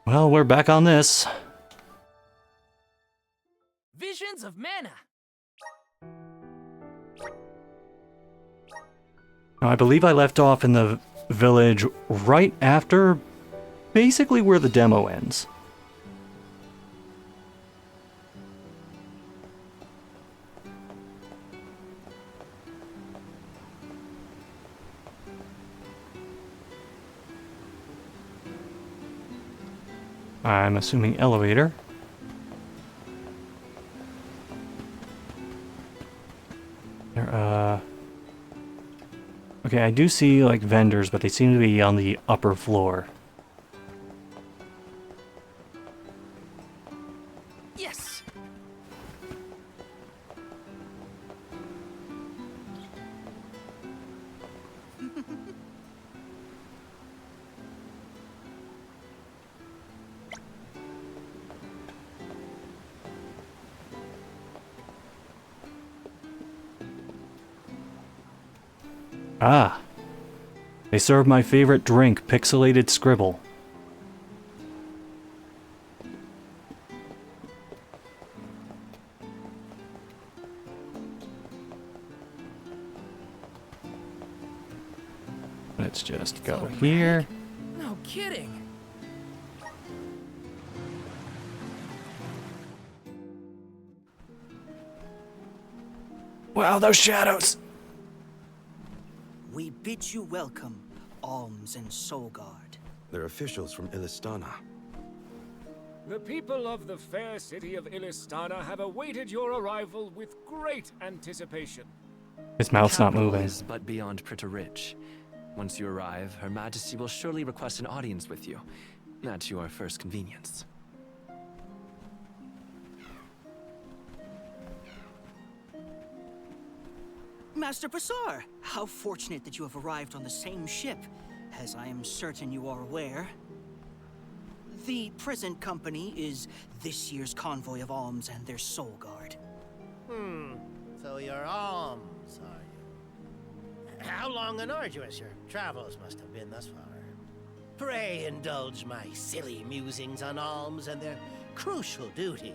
Well, we're back on this. Visions of mana. Now, I believe I left off in the village right after, basically where the demo ends. I'm assuming elevator. Okay, I do see, like, vendors, but they seem to be on the upper floor. Yes. Ah. They serve my favorite drink, pixelated scribble. Let's just go here. No kidding. Wow, those shadows! We bid you welcome, Alms and Soulguard. They're officials from Illistana. The people of the fair city of Illistana have awaited your arrival with great anticipation. His mouth's not Capital moving. is but beyond pretty rich. Once you arrive, Her Majesty will surely request an audience with you, at your first convenience. Master Basar, how fortunate that you have arrived on the same ship. As I am certain you are aware, the present company is this year's convoy of Alms and their Soulguard. So you're Alms, are you? How long and arduous your travels must have been thus far. Pray indulge my silly musings on Alms and their crucial duty.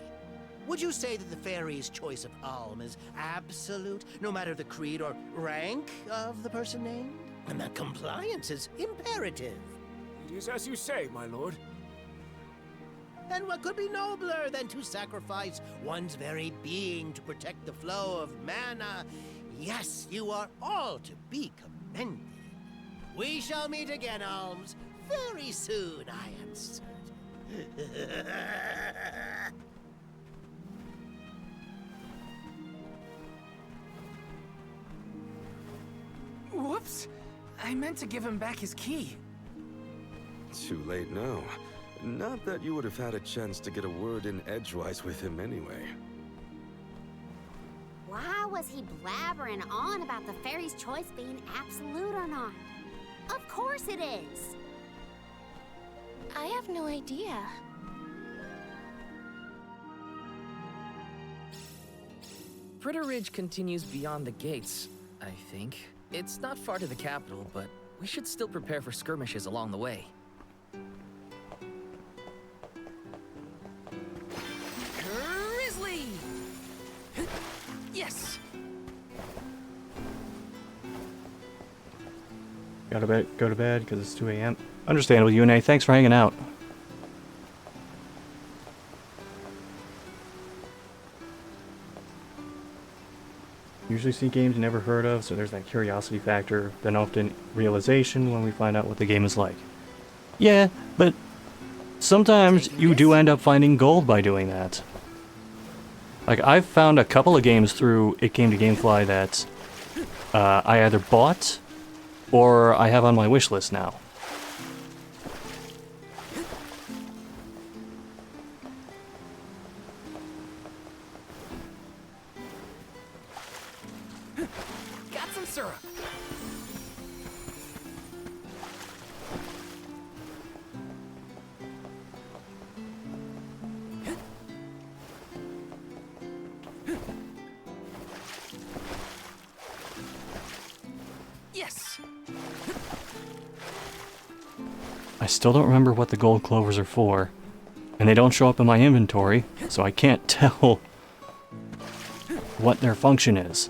Would you say that the fairy's choice of Alm is absolute, no matter the creed or rank of the person named? And that compliance is imperative. It is as you say, my lord. And what could be nobler than to sacrifice one's very being to protect the flow of mana? Yes, you are all to be commended. We shall meet again, Alms, very soon, I am certain. Whoops. I meant to give him back his key. Too late now. Not that you would have had a chance to get a word in edgewise with him anyway. Why was he blabbering on about the fairy's choice being absolute or not? Of course it is! I have no idea. Pritter Ridge continues beyond the gates, I think. It's not far to the capital, but we should still prepare for skirmishes along the way. Grizzly! Yes! Gotta go to bed because it's 2 a.m. Understandable, UNA. Thanks for hanging out. Usually see games you never heard of, so there's that curiosity factor, then often realization when we find out what the game is like. Yeah, but sometimes you do end up finding gold by doing that. Like, I've found a couple of games through It Came to Gamefly that I either bought or I have on my wish list now. Got some syrup. Yes. I still don't remember what the gold clovers are for. And they don't show up in my inventory, so I can't tell what their function is.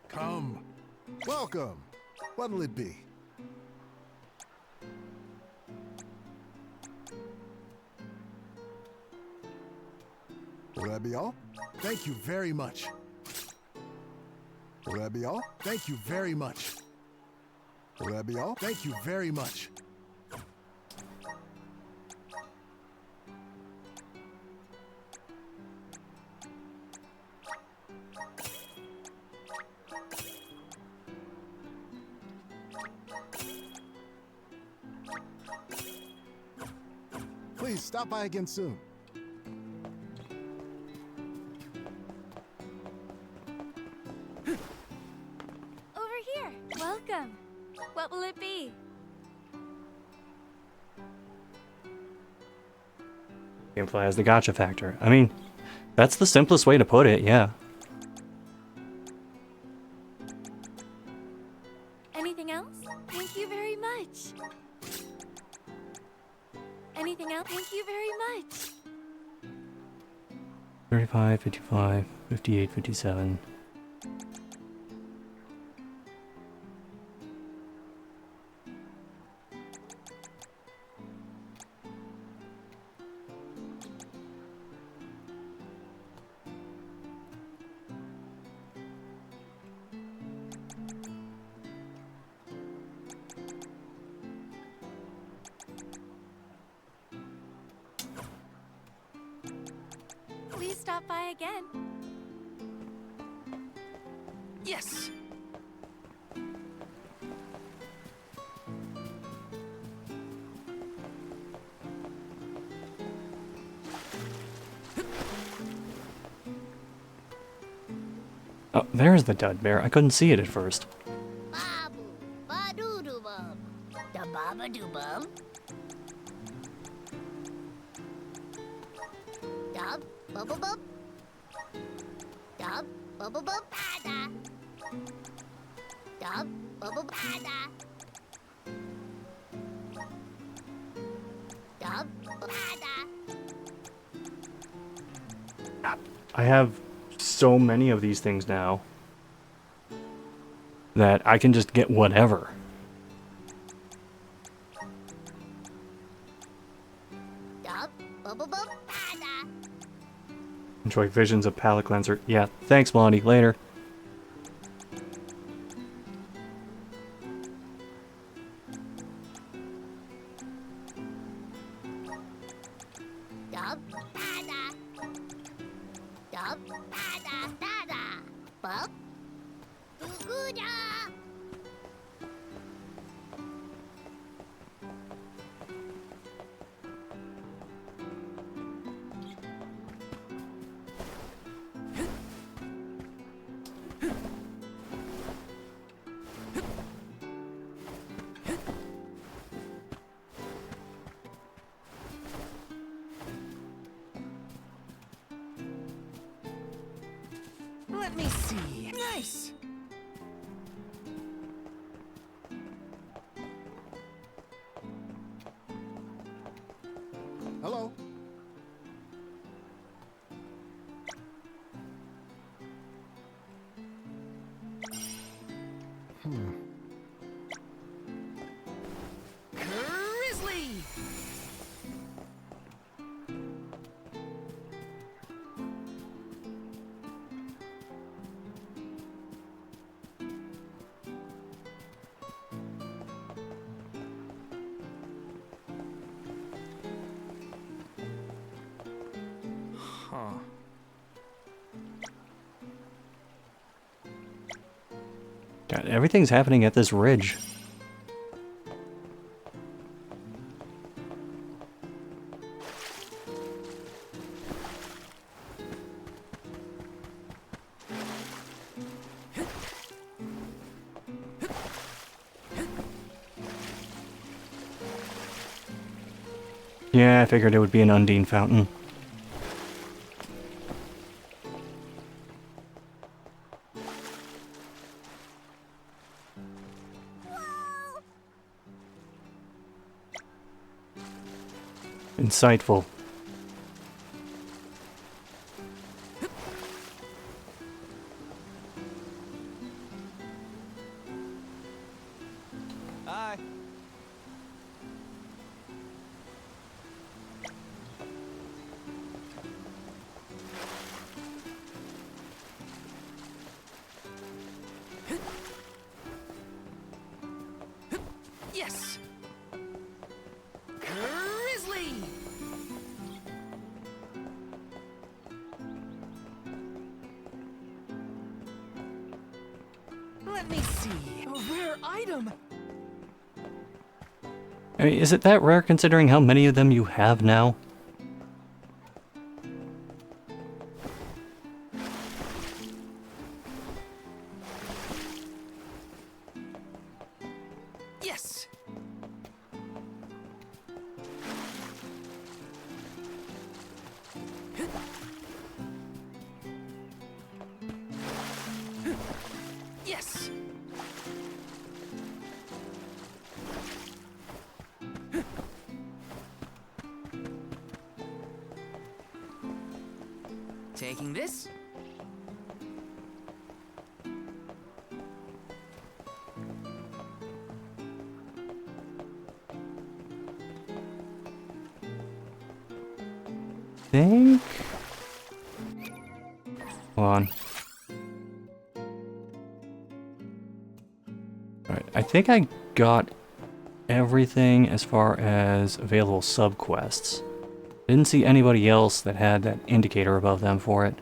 Come. Welcome. What'll it be? Will that be all? Thank you very much. Will that be all? Thank you very much. Will that be all? Thank you very much. Please stop by again soon. Over here. Welcome. What will it be? Gameplay has the gotcha factor. I mean, that's the simplest way to put it, yeah. Anything else? Thank you very much. Anything else? Thank you very much. 35, 55, 58, 57. Please stop by again. Yes! Oh, there's the dud bear. I couldn't see it at first. Babu, ba-doo-doo-bum, da baba-doo-bum. Dub, bubble-bub. Dub, bubble-bub, da-da. Dub, bubble-bub, da-da. Dub, da-da. I have so many of these things now that I can just get whatever. Dub, bubble-bub, da-da. Enjoy visions of palate cleanser. Yeah, thanks, Blondie. Later. Dub, da-da. Dub, da-da, da-da. Bub, goo-goo-da. Let me see. Nice! Hello? Grizzly! Huh. God, everything's happening at this ridge. Yeah, I figured it would be an Undine fountain. Insightful. Hi. Yes! Grizzly! Let me see. A rare item! I mean, is it that rare considering how many of them you have now? Yes! Yes! Taking this? Think? Hold on. Alright, I think I got everything as far as available subquests. Didn't see anybody else that had that indicator above them for it.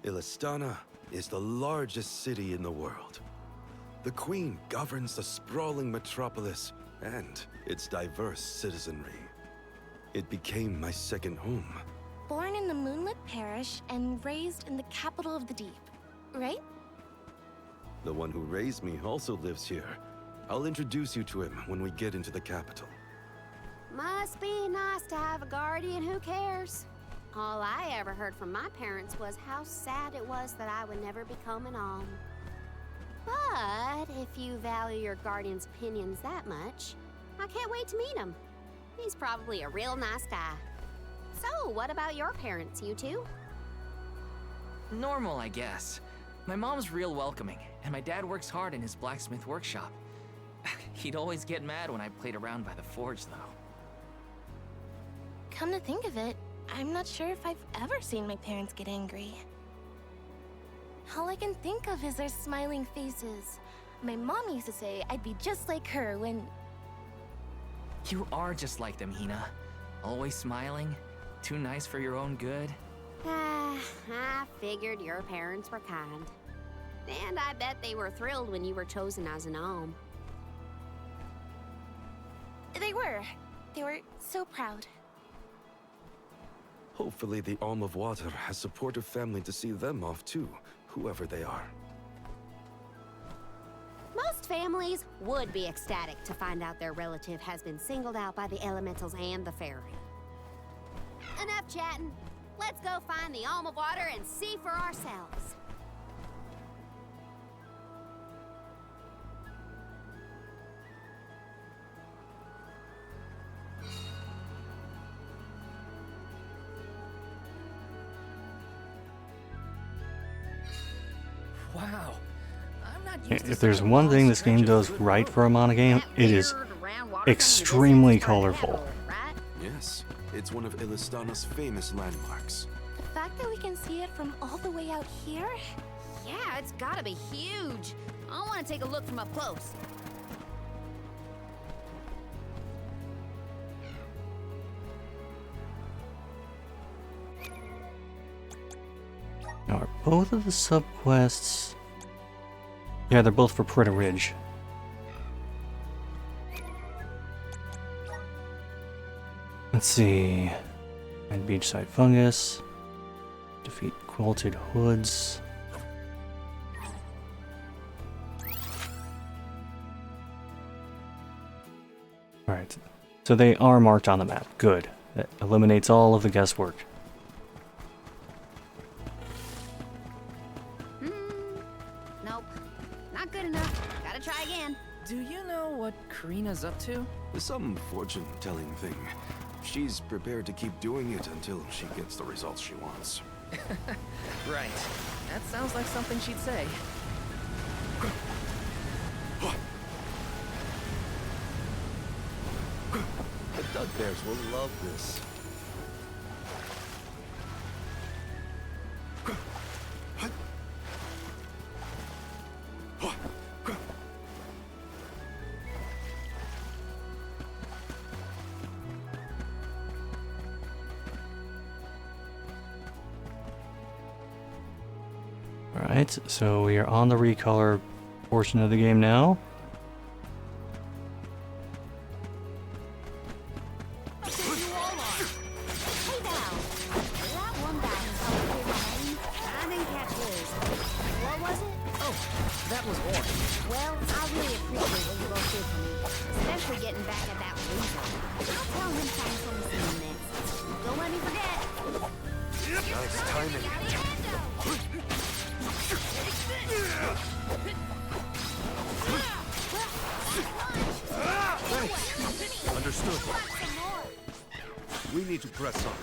Illistana is the largest city in the world. The Queen governs the sprawling metropolis and its diverse citizenry. It became my second home. Born in the moonlit parish and raised in the capital of the deep, right? The one who raised me also lives here. I'll introduce you to him when we get into the capital. Must be nice to have a guardian who cares. All I ever heard from my parents was how sad it was that I would never become an alm. But if you value your guardian's opinions that much, I can't wait to meet him. He's probably a real nice guy. So, what about your parents, you two? Normal, I guess. My mom's real welcoming, and my dad works hard in his blacksmith workshop. He'd always get mad when I played around by the forge, though. Come to think of it, I'm not sure if I've ever seen my parents get angry. All I can think of is their smiling faces. My mom used to say I'd be just like her when... You are just like them, Hina. Always smiling, too nice for your own good. I figured your parents were kind. And I bet they were thrilled when you were chosen as an alm. They were. They were so proud. Hopefully the Alm of Water has supportive family to see them off too, whoever they are. Most families would be ecstatic to find out their relative has been singled out by the elementals and the fairy. Enough chatting. Let's go find the Alm of Water and see for ourselves. Wow. I'm not used to If there's seeing one walls thing this game stretch does over right road. for a monogame, it is extremely colorful. Yes, it's one of Illistana's famous landmarks. The fact that we can see it from all the way out here? Yeah, it's gotta be huge. I want to take a look from up close. both of the subquests... Yeah, they're both for Pretty Ridge. Let's see... Find beachside fungus. Defeat quilted hoods. Alright, so they are marked on the map. Good. That eliminates all of the guesswork. Nope. Not good enough. Gotta try again. Do you know what Karina's up to? Some fortune-telling thing. She's prepared to keep doing it until she gets the results she wants. Right. That sounds like something she'd say. The Dugbears will love this. Alright, so we are on the recolor portion of the game now. We need to press on.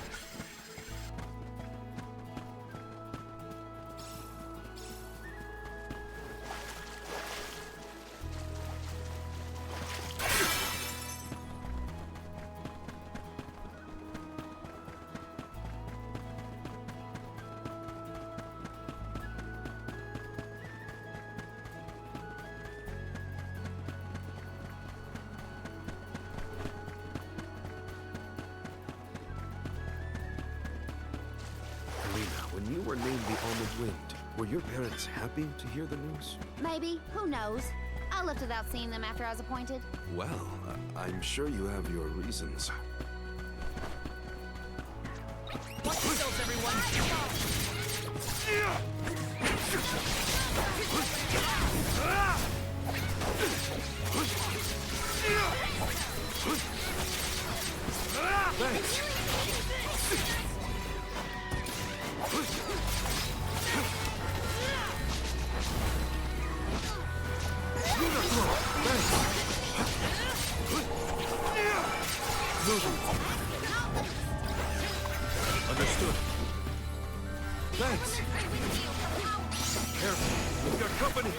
When you were named the Almond Wind, were your parents happy to hear the news? Maybe. Who knows? I left without seeing them after I was appointed. Well, I'm sure you have your reasons. Watch yourselves, everyone! Understood. Thanks. Careful, we've got company.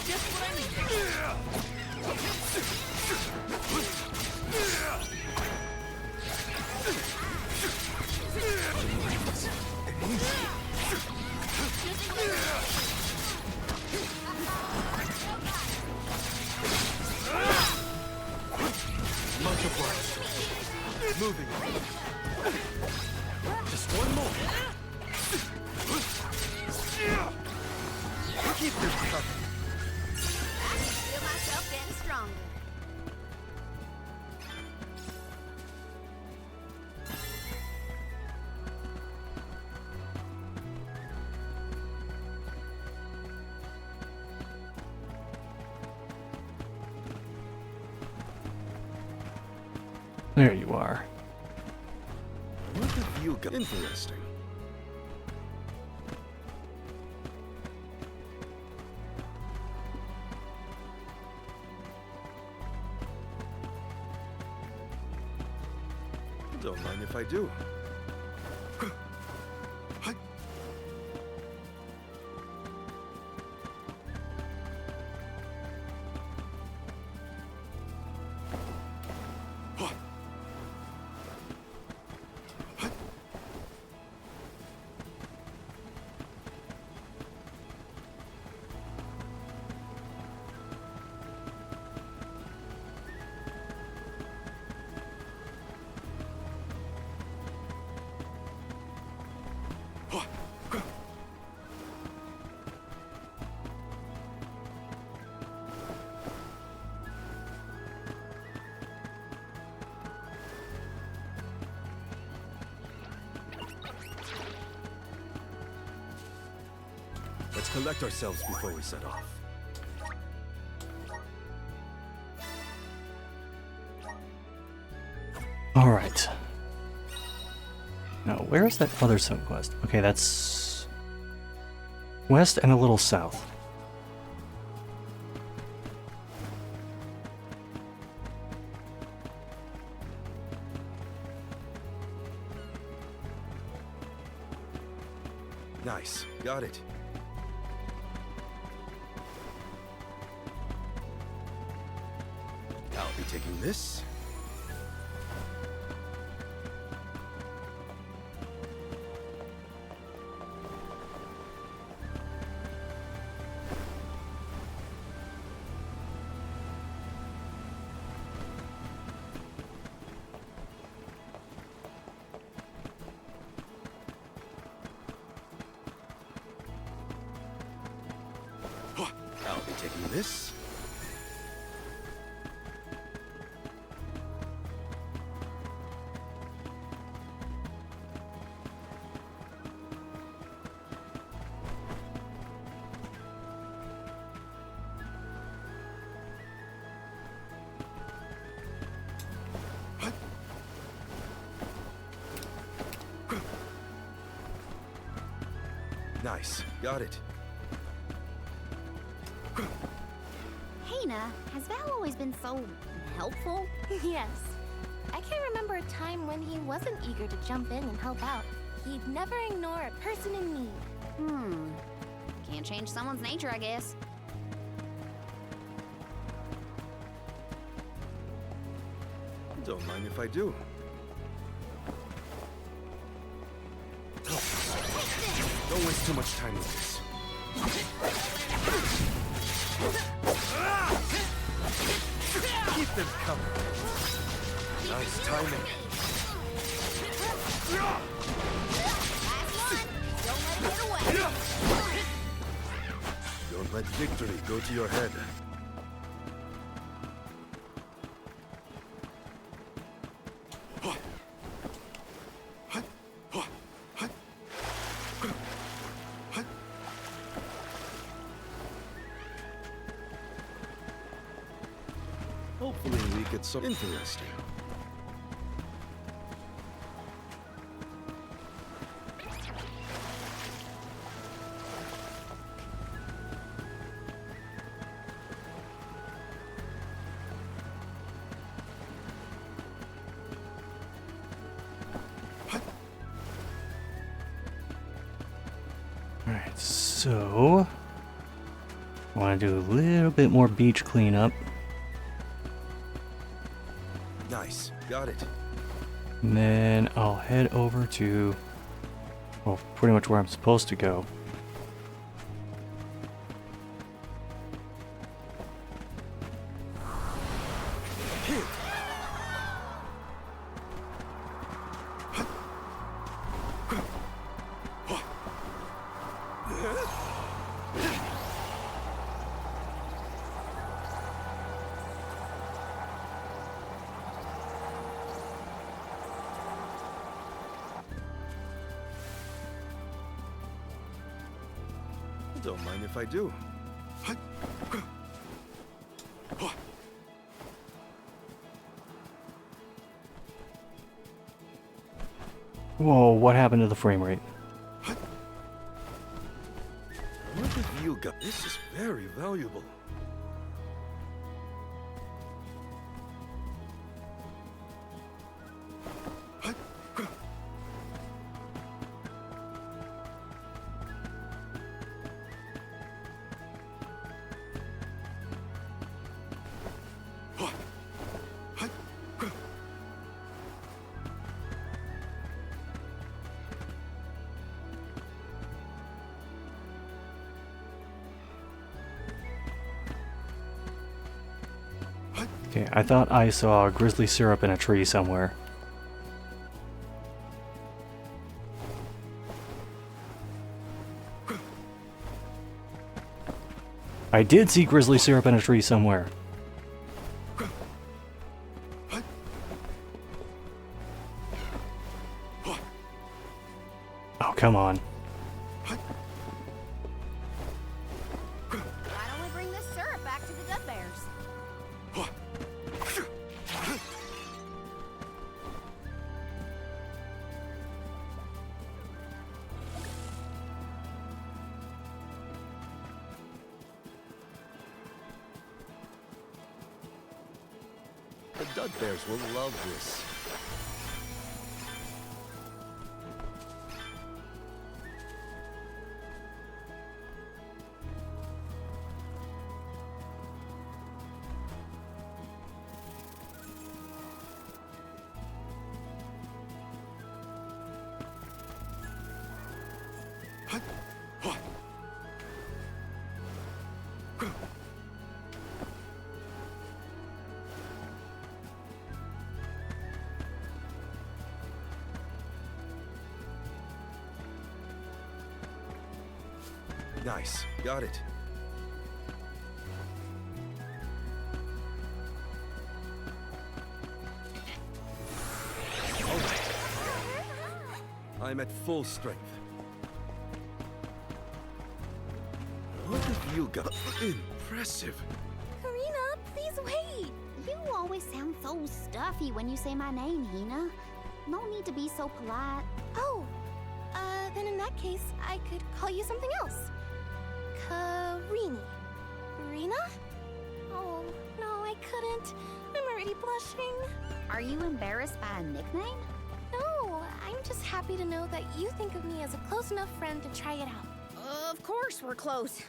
Just what I need. Much obliged. Moving. Just one more. Keep this cover. I can feel myself getting stronger. There you are. What have you got? Interesting. Don't mind if I do. collect ourselves before we set off. Alright. Now, where's that other side quest? Okay, that's west and a little south. Nice. Got it. I'll be taking this. I'll be taking this. Nice. Got it. Hina, has Val always been so helpful? Yes. I can't remember a time when he wasn't eager to jump in and help out. He'd never ignore a person in need. Can't change someone's nature, I guess. Don't mind if I do. Don't waste too much time with this. Keep them coming. Nice timing. Don't let victory go to your head. Hopefully we get some interesting. Alright, so I want to do a little bit more beach cleanup. Nice. Got it. And then I'll head over to, well, pretty much where I'm supposed to go. Don't mind if I do. Whoa, what happened to the frame rate? What have you got? This is very valuable. Okay, I thought I saw grizzly syrup in a tree somewhere. I did see grizzly syrup in a tree somewhere. Oh, come on. dud bears will love this. Nice. Got it. I'm at full strength. What have you got? Impressive. Karina, please wait. You always sound so stuffy when you say my name, Hina. No need to be so polite. Oh, then in that case, I could call you something else. Karini. Rena? Oh, no, I couldn't. I'm already blushing. Are you embarrassed by a nickname? No, I'm just happy to know that you think of me as a close enough friend to try it out. Of course we're close.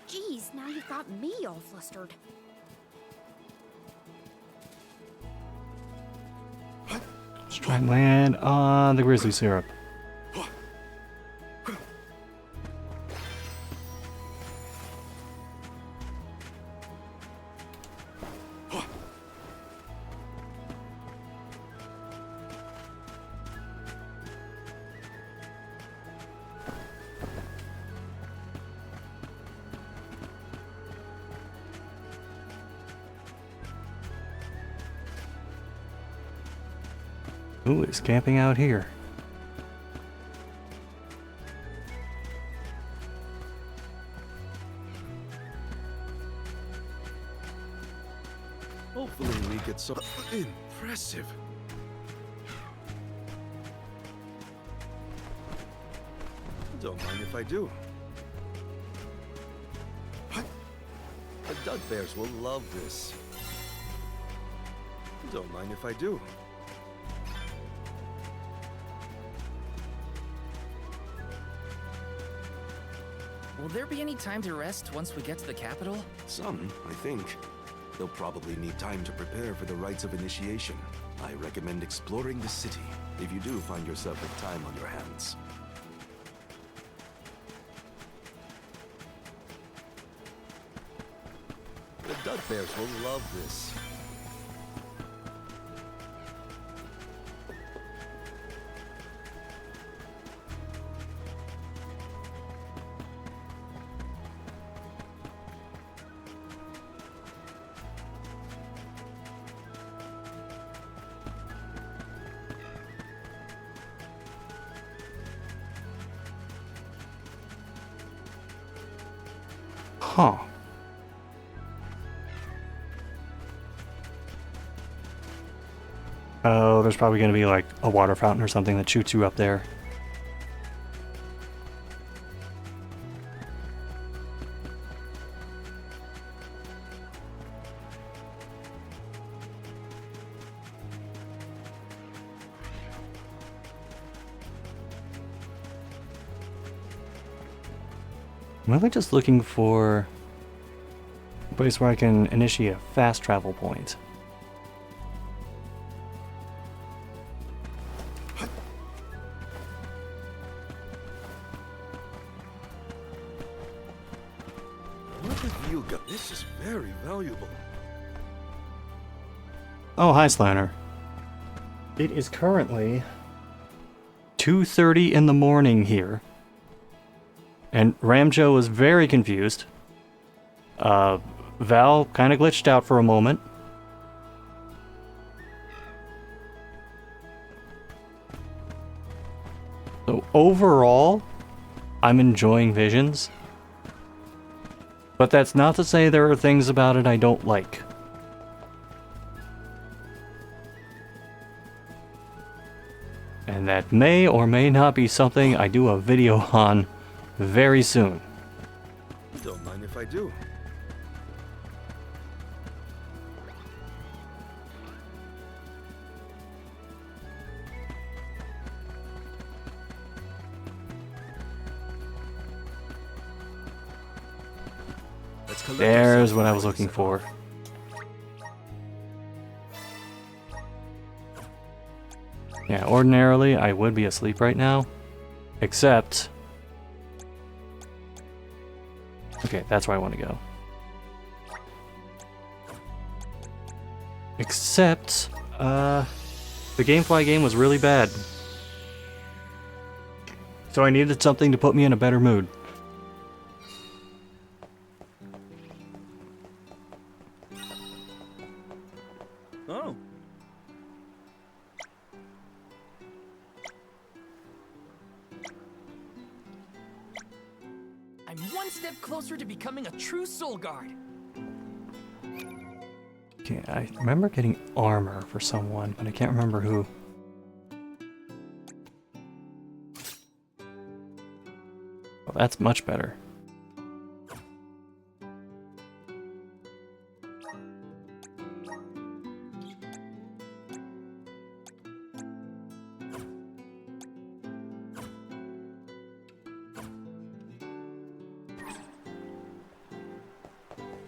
Geez, now you've got me all flustered. Let's try and land on the grizzly syrup. Who is camping out here? Hopefully we get some impressive. Don't mind if I do. The dud bears will love this. Don't mind if I do. Will there be any time to rest once we get to the capital? Some, I think. They'll probably need time to prepare for the rites of initiation. I recommend exploring the city if you do find yourself with time on your hands. The dud bears will love this. Huh. Oh, there's probably going to be like a water fountain or something that shoots you up there. I'm really just looking for a place where I can initiate a fast travel point. What have you got? This is very valuable. Oh, hi, Slanner. It is currently 2:30 in the morning here. And Ramjo was very confused. Val kind of glitched out for a moment. So overall, I'm enjoying Visions. But that's not to say there are things about it I don't like. And that may or may not be something I do a video on very soon. Don't mind if I do. There's what I was looking for. Yeah, ordinarily I would be asleep right now. Except... Okay, that's where I want to go. Except, the Gamefly game was really bad. So I needed something to put me in a better mood. Oh. I'm one step closer to becoming a true soul guard. Okay, I remember getting armor for someone, but I can't remember who. Well, that's much better.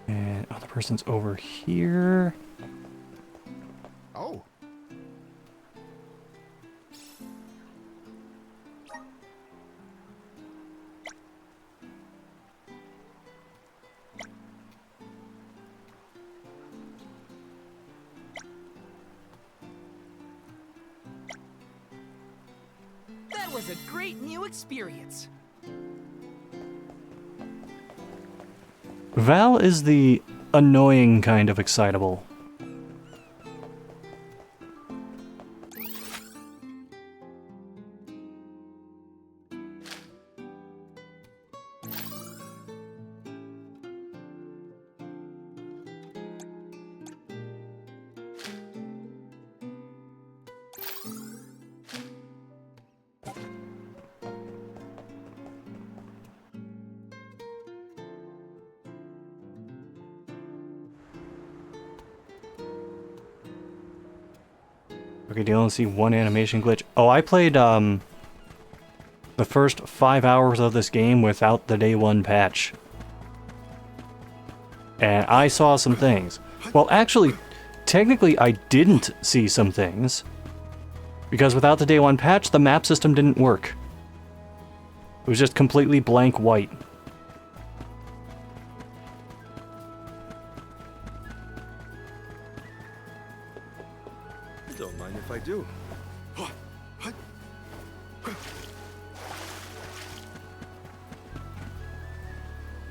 And other person's over here. Oh. That was a great new experience. Val is the annoying kind of excitable. Okay, do you only see one animation glitch? Oh, I played the first 5 hours of this game without the day one patch. And I saw some things. Well, actually, technically I didn't see some things. Because without the day one patch, the map system didn't work. It was just completely blank white. Don't mind if I do.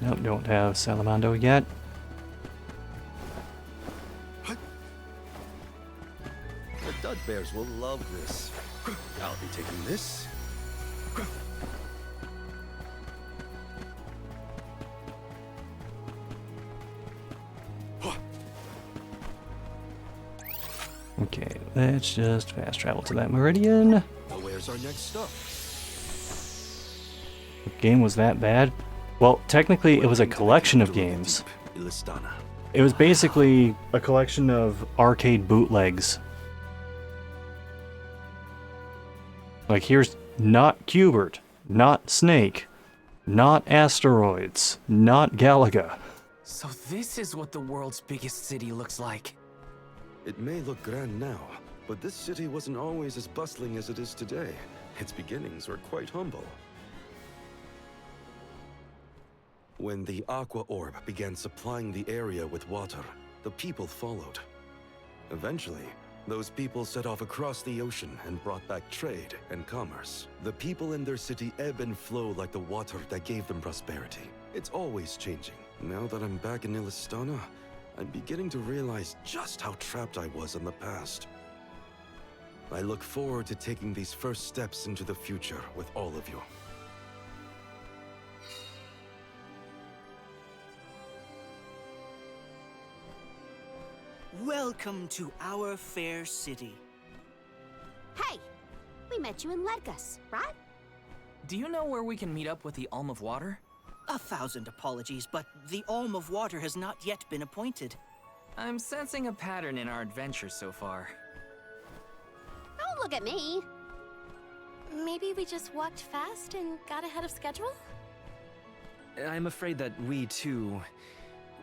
Nope, don't have Salamando yet. The Dud Bears will love this. I'll be taking this. Okay, let's just fast travel to that meridian. Well, where's our next stop? The game was that bad? Well, technically it was a collection of games. Ilistana. It was basically a collection of arcade bootlegs. Like here's not Cubert, not Snake, not Asteroids, not Galaga. So this is what the world's biggest city looks like. It may look grand now, but this city wasn't always as bustling as it is today. Its beginnings were quite humble. When the Aqua Orb began supplying the area with water, the people followed. Eventually, those people set off across the ocean and brought back trade and commerce. The people in their city ebb and flow like the water that gave them prosperity. It's always changing. Now that I'm back in Ilistana, I'm beginning to realize just how trapped I was in the past. I look forward to taking these first steps into the future with all of you. Welcome to our fair city. Hey, we met you in Ledgus, right? Do you know where we can meet up with the Alm of Water? 1,000 apologies, but the Alm of Water has not yet been appointed. I'm sensing a pattern in our adventure so far. Don't look at me. Maybe we just walked fast and got ahead of schedule? I'm afraid that we, too,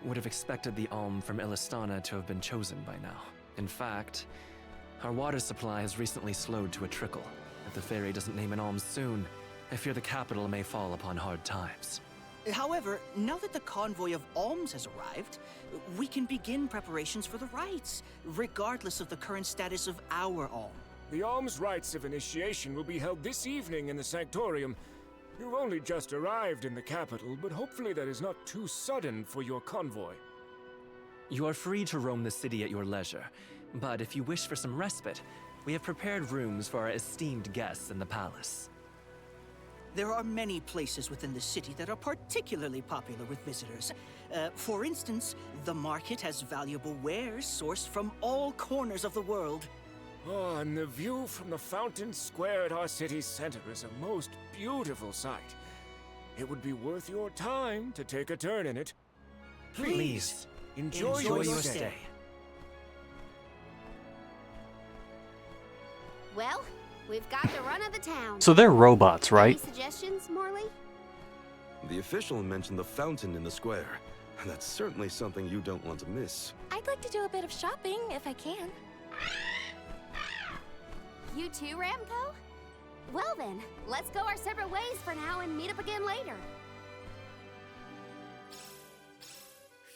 would have expected the alm from Illistana to have been chosen by now. In fact, our water supply has recently slowed to a trickle. If the fairy doesn't name an alm soon, I fear the capital may fall upon hard times. However, now that the convoy of alms has arrived, we can begin preparations for the rites, regardless of the current status of our alm. The alms rites of initiation will be held this evening in the Sanctorium. You've only just arrived in the capital, but hopefully that is not too sudden for your convoy. You are free to roam the city at your leisure, but if you wish for some respite, we have prepared rooms for our esteemed guests in the palace. There are many places within the city that are particularly popular with visitors. For instance, the market has valuable wares sourced from all corners of the world. Oh, and the view from the fountain square at our city's center is a most beautiful sight. It would be worth your time to take a turn in it. Please, enjoy your your stay. stay. Well, we've got the run of the town. So they're robots, right? Any suggestions, Morley? The official mentioned the fountain in the square, and that's certainly something you don't want to miss. I'd like to do a bit of shopping if I can. You too, Ramco? Well then, let's go our separate ways for now and meet up again later.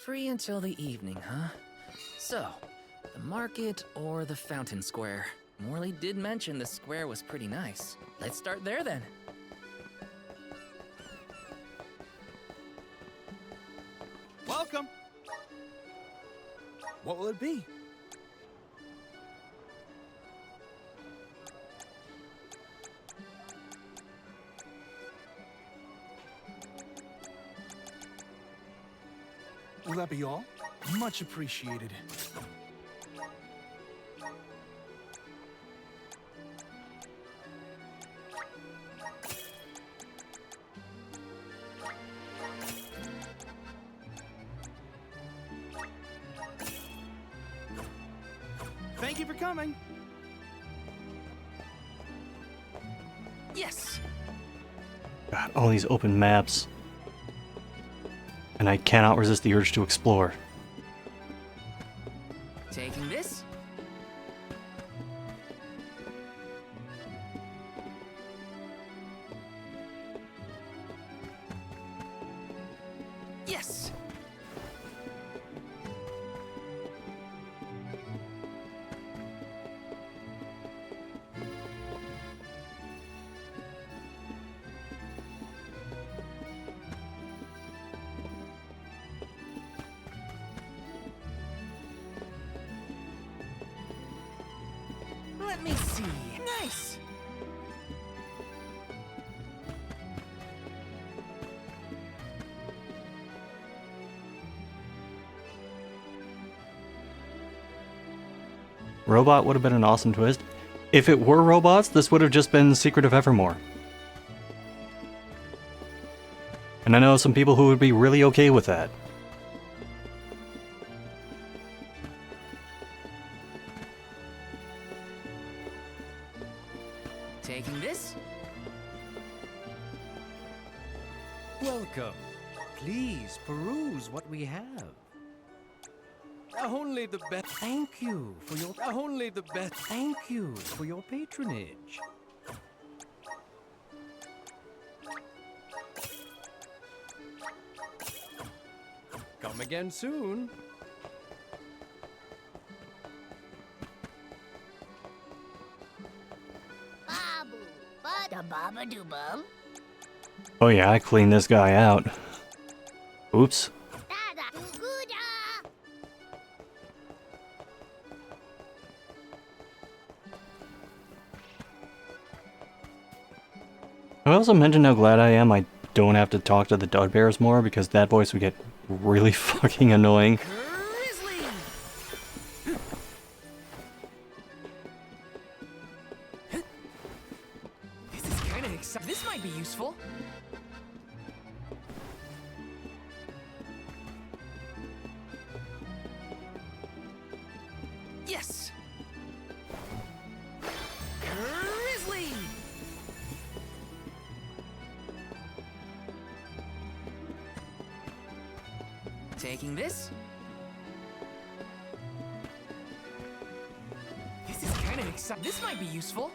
Free until the evening, huh? So, the market or the fountain square? Morley did mention the square was pretty nice. Let's start there then. Welcome. What will it be? Will that be all? Much appreciated. Thank you for coming. Yes! God, all these open maps. And I cannot resist the urge to explore. Taking this? Yes! Let me see. Nice! Robot would have been an awesome twist. If it were robots, this would have just been Secret of Evermore. And I know some people who would be really okay with that. Taking this? Welcome. Please peruse what we have. Only the best. Thank you for your. Only the best. Thank you for your patronage. Come again soon. Babu, bada baba doo bum. Oh yeah, I cleaned this guy out. Oops. Dada doo gooda. I also mentioned how glad I am I don't have to talk to the Dud Bears more because that voice would get really fucking annoying. Grizzly! This is kinda exciting. This might be useful. Yes! Grizzly! Taking this? This is kind of exciting. This might be useful.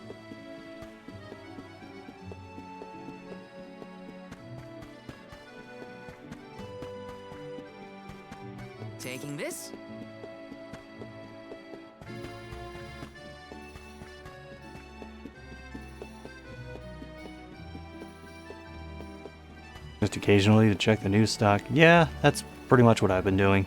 Taking this? Just occasionally to check the news stock. Yeah, that's pretty much what I've been doing.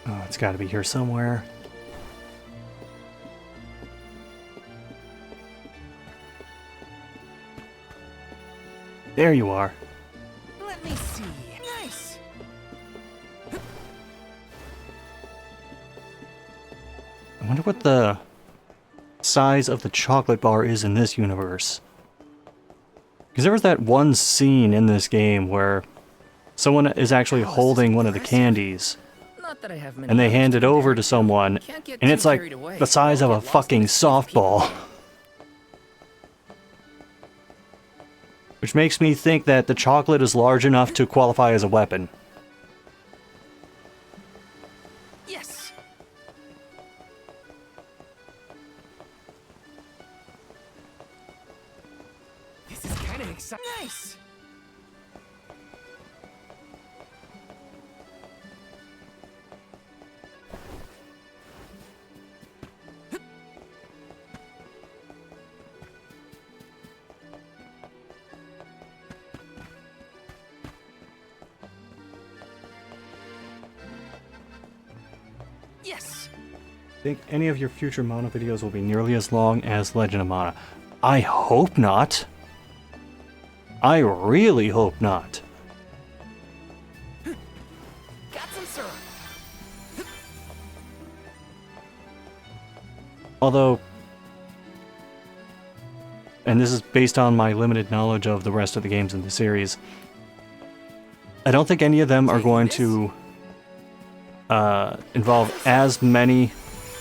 Oh, it's got to be here somewhere. There you are. Let me see. Nice. I wonder what the size of the chocolate bar is in this universe. Because there was that one scene in this game where someone is actually holding one of the candies. Not that I have many And they others hand it compare over to to. someone, Can't get and too it's like carried away. the size of I'll a get lost in fucking the sea of people. softball. Which makes me think that the chocolate is large enough to qualify as a weapon. Yes. This is kind of exciting. Nice. Yes. Think any of your future Mana videos will be nearly as long as Legend of Mana? I hope not. I really hope not. Got some syrup. Although, and this is based on my limited knowledge of the rest of the games in the series, I don't think any of them are going to involve as many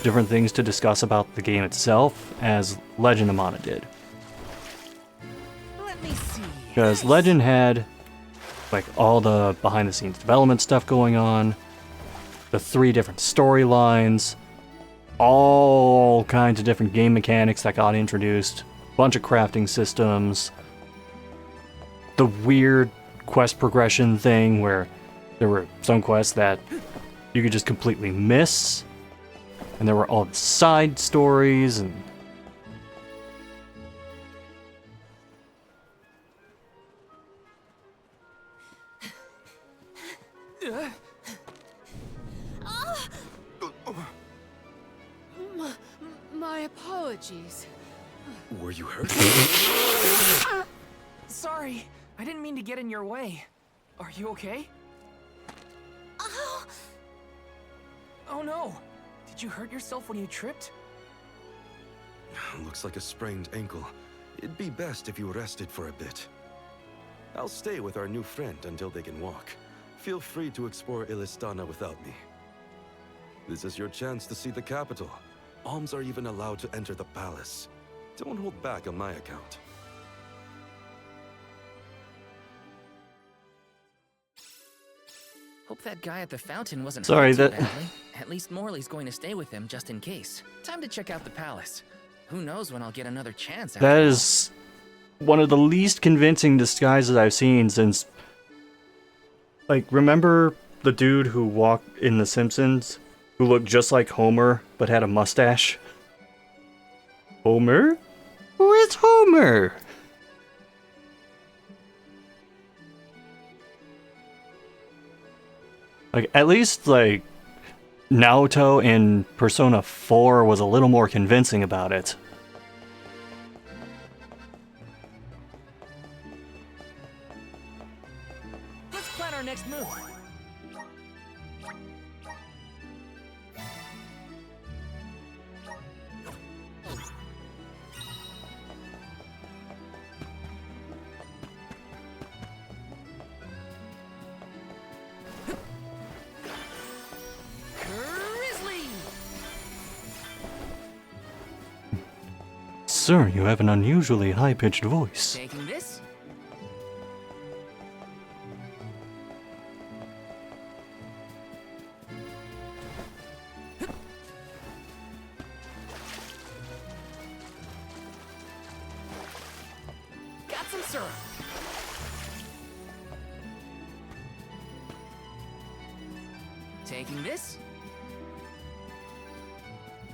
different things to discuss about the game itself as Legend of Mana did. Let me see. Because Legend had like all the behind the scenes development stuff going on, the 3 different storylines, all kinds of different game mechanics that got introduced, bunch of crafting systems, the weird quest progression thing where there were some quests that you could just completely miss, and there were all the side stories and My apologies. Were you hurt? Sorry, I didn't mean to get in your way. Are you okay? Oh no! Did you hurt yourself when you tripped? Looks like a sprained ankle. It'd be best if you rested for a bit. I'll stay with our new friend until they can walk. Feel free to explore Illistana without me. This is your chance to see the capital. Alms are even allowed to enter the palace. Don't hold back on my account. Hope that guy at the fountain wasn't Sorry, hurt too that- badly. At least Morley's going to stay with him just in case. Time to check out the palace. Who knows when I'll get another chance after that all. is one of the least convincing disguises I've seen since, like, remember the dude who walked in The Simpsons, who looked just like Homer but had a mustache? Homer? Who is Homer? Like, at least, like, Naoto in Persona 4 was a little more convincing about it. Let's plan our next move. Sir, you have an unusually high-pitched voice. Taking this? Got some syrup. Taking this?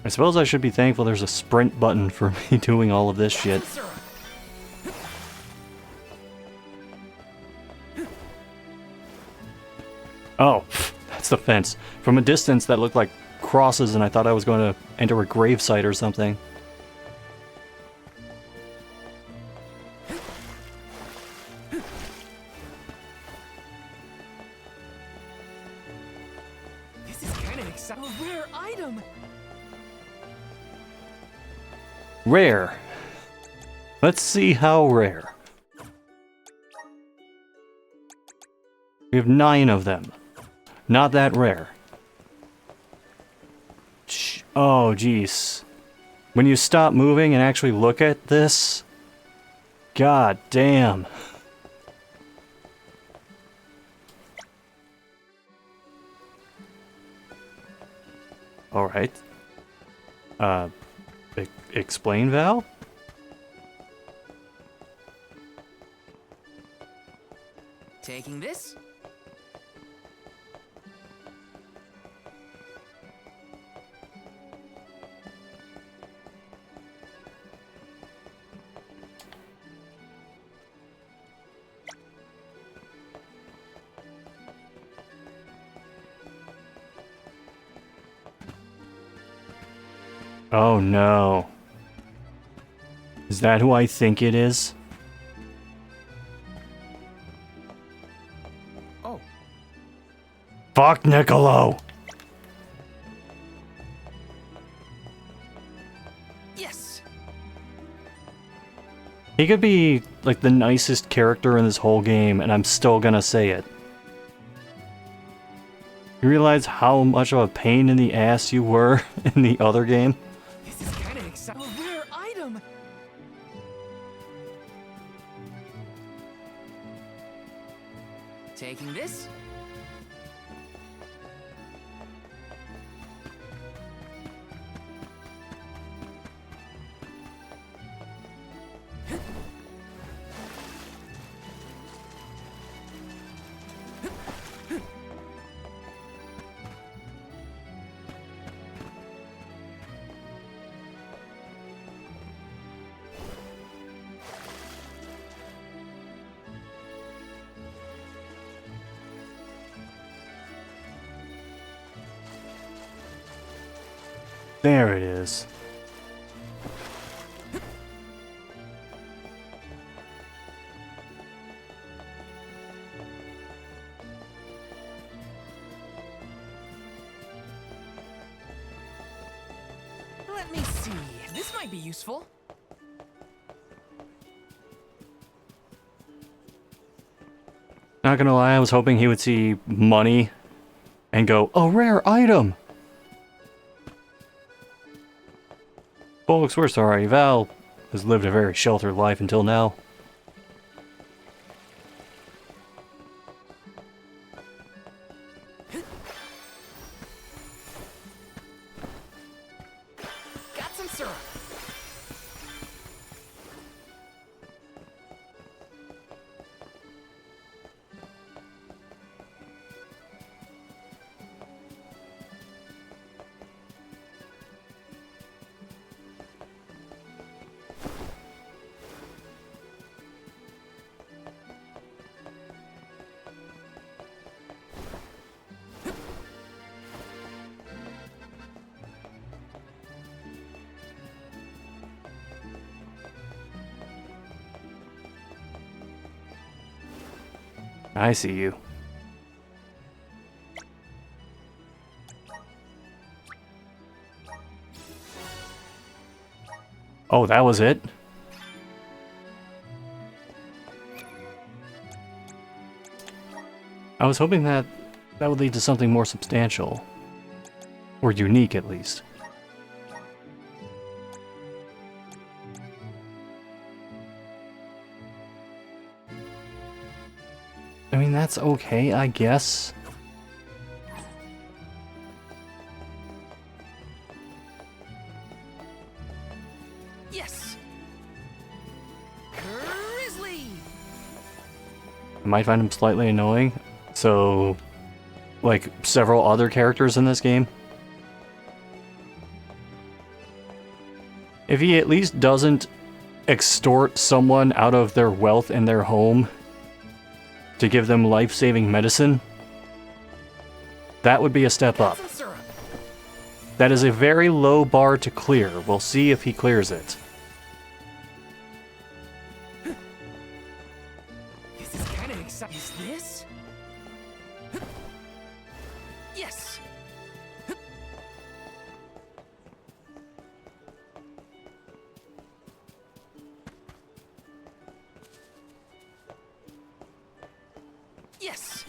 I suppose I should be thankful there's a sprint button for me doing all of this shit. Oh, that's the fence. From a distance, that looked like crosses, and I thought I was going to enter a gravesite or something. This is kind of exciting. A rare item. Rare. Let's see how rare. We have 9 of them. Not that rare. Oh, jeez. When you stop moving and actually look at this... God damn. Alright. Explain, Val? Taking this? Oh no. Is that who I think it is? Oh. Fuck Niccolo! Yes. He could be like the nicest character in this whole game, and I'm still gonna say it. You realize how much of a pain in the ass you were in the other game? This is kind of exciting. A rare item. Taking this? There it is. Let me see. This might be useful. Not gonna lie, I was hoping he would see money and go, "A rare item!" Folks, we're sorry. Val has lived a very sheltered life until now. Got some syrup. I see you. Oh, that was it? I was hoping that would lead to something more substantial. Or unique, at least. I mean, that's okay, I guess. Yes. Grizzly. I might find him slightly annoying, so like several other characters in this game. If he at least doesn't extort someone out of their wealth in their home to give them life-saving medicine, that would be a step up. That is a very low bar to clear. We'll see if he clears it. This is kind of exciting. Is this? Yes. Yes.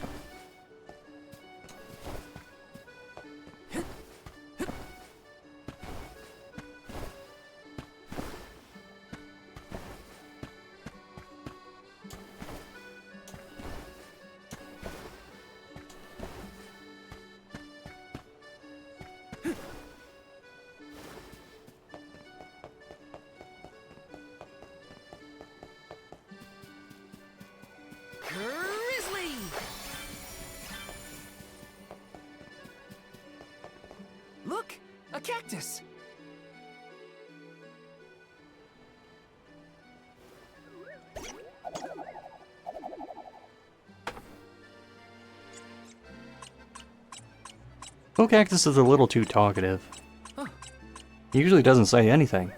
Grizzly. Look, a cactus. Well, Cactus is a little too talkative. He usually doesn't say anything.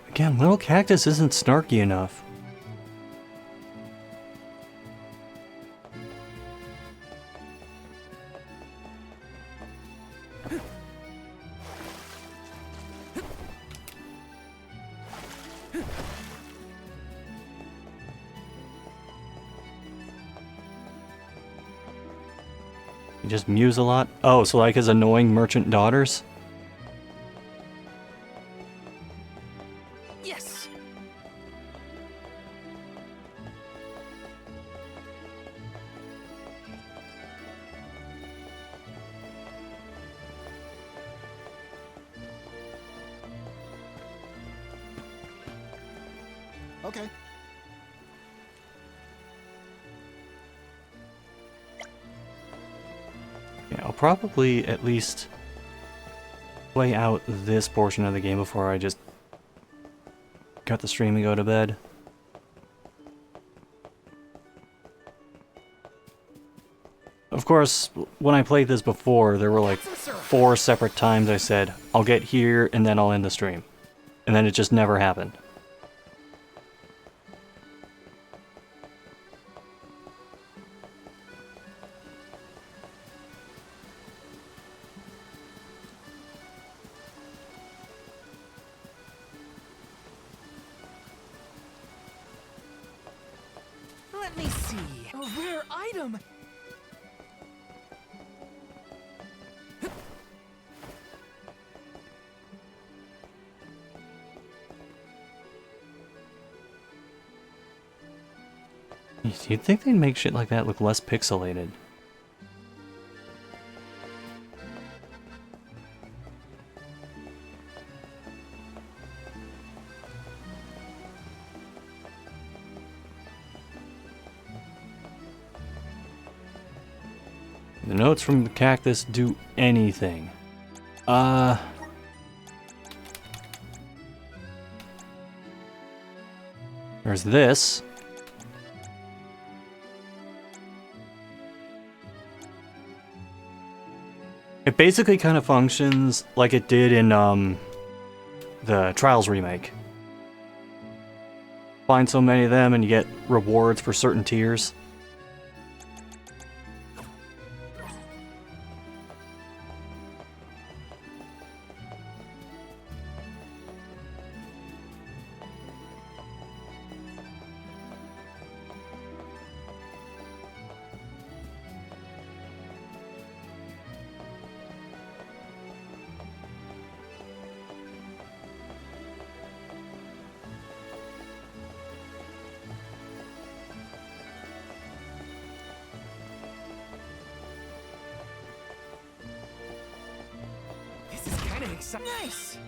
Again, little Cactus isn't snarky enough. You just muse a lot? Oh, so like his annoying merchant daughters? Yes. Okay. Yeah, I'll probably at least play out this portion of the game before I just cut the stream and go to bed. Of course, when I played this before, there were like 4 separate times I said, I'll get here and then I'll end the stream. And then it just never happened. Let me see. A rare item. You'd think they'd make shit like that look less pixelated. The notes from the cactus do anything. There's this. It basically kind of functions like it did in the Trials remake. Find so many of them and you get rewards for certain tiers. excited. Nice!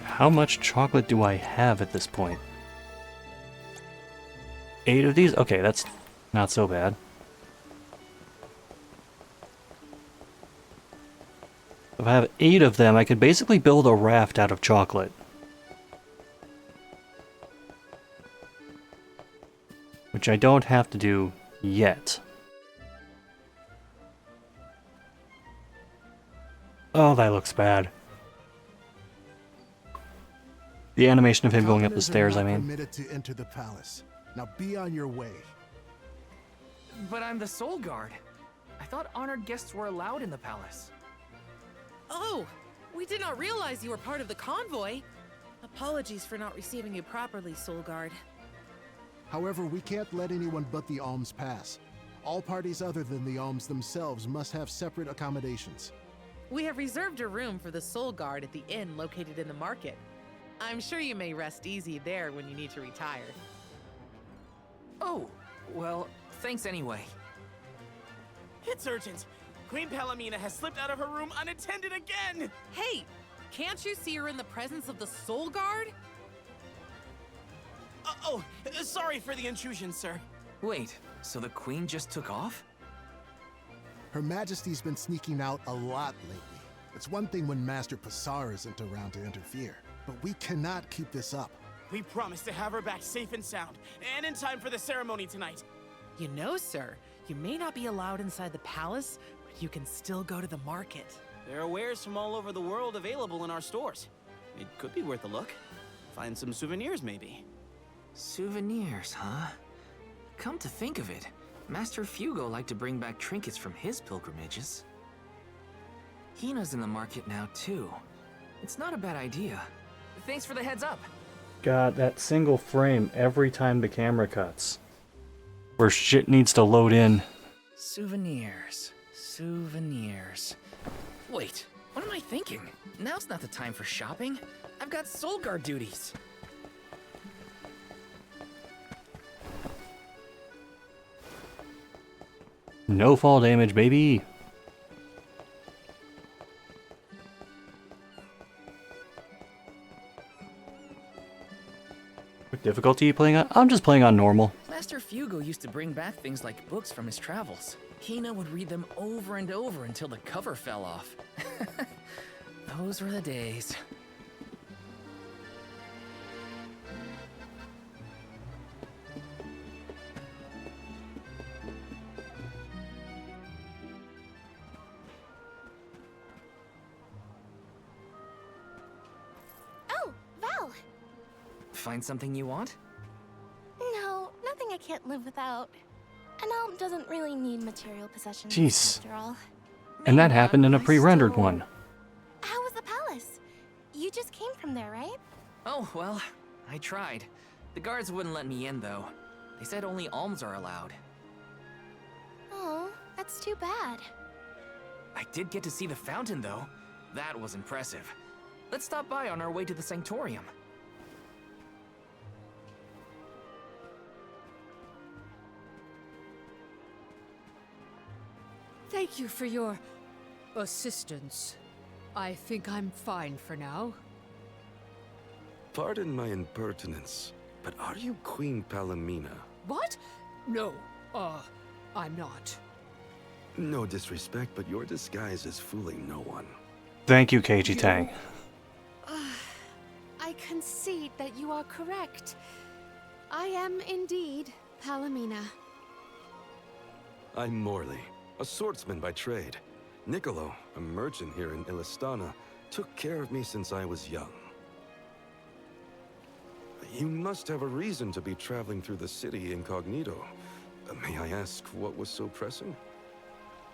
How much chocolate do I have at this point? 8 of these? Okay, that's not so bad. If I have 8 of them, I could basically build a raft out of chocolate. Which I don't have to do yet. Oh, that looks bad. The animation of him going up the stairs, I mean. Permitted to enter the palace. Now be on your way. But I'm the Soul Guard. I thought honored guests were allowed in the palace. Oh, we did not realize you were part of the convoy. Apologies for not receiving you properly, Soul Guard. However, we can't let anyone but the alms pass. All parties other than the alms themselves must have separate accommodations. We have reserved a room for the Soul Guard at the inn located in the market. I'm sure you may rest easy there when you need to retire. Oh, well, thanks anyway. It's urgent. Queen Palomina has slipped out of her room unattended again! Hey, can't you see her in the presence of the Soul Guard? Sorry for the intrusion, sir. Wait, so the queen just took off? Her Majesty's been sneaking out a lot lately. It's one thing when Master Passar isn't around to interfere, but we cannot keep this up. We promise to have her back safe and sound, and in time for the ceremony tonight. You know, sir, you may not be allowed inside the palace, but you can still go to the market. There are wares from all over the world available in our stores. It could be worth a look. Find some souvenirs, maybe. Souvenirs, huh? Come to think of it, Master Fugo liked to bring back trinkets from his pilgrimages. Hina's in the market now, too. It's not a bad idea. Thanks for the heads up. God, that single frame every time the camera cuts. Where shit needs to load in. Souvenirs. Souvenirs. Wait, what am I thinking? Now's not the time for shopping. I've got Soul Guard duties. No fall damage, baby. What difficulty are you playing on? I'm just playing on normal. Master Fugo used to bring back things like books from his travels. Hina would read them over and over until the cover fell off. Those were the days. Oh, Val! Find something you want? No, nothing I can't live without. An alm doesn't really need material possessions, Jeez. after all. And that happened in a pre-rendered one. How was the palace? You just came from there, right? Oh, well, I tried. The guards wouldn't let me in, though. They said only alms are allowed. Oh, that's too bad. I did get to see the fountain, though. That was impressive. Let's stop by on our way to the Sanctorium. Thank you for your assistance. I think I'm fine for now. Pardon my impertinence, but are you Queen Palomina? What? No, I'm not. No disrespect, but your disguise is fooling no one. Thank you, KG Tang. I concede that you are correct. I am indeed Palomina. I'm Morley, a swordsman by trade. Niccolo, a merchant here in Illistana, took care of me since I was young. You must have a reason to be traveling through the city incognito. May I ask what was so pressing?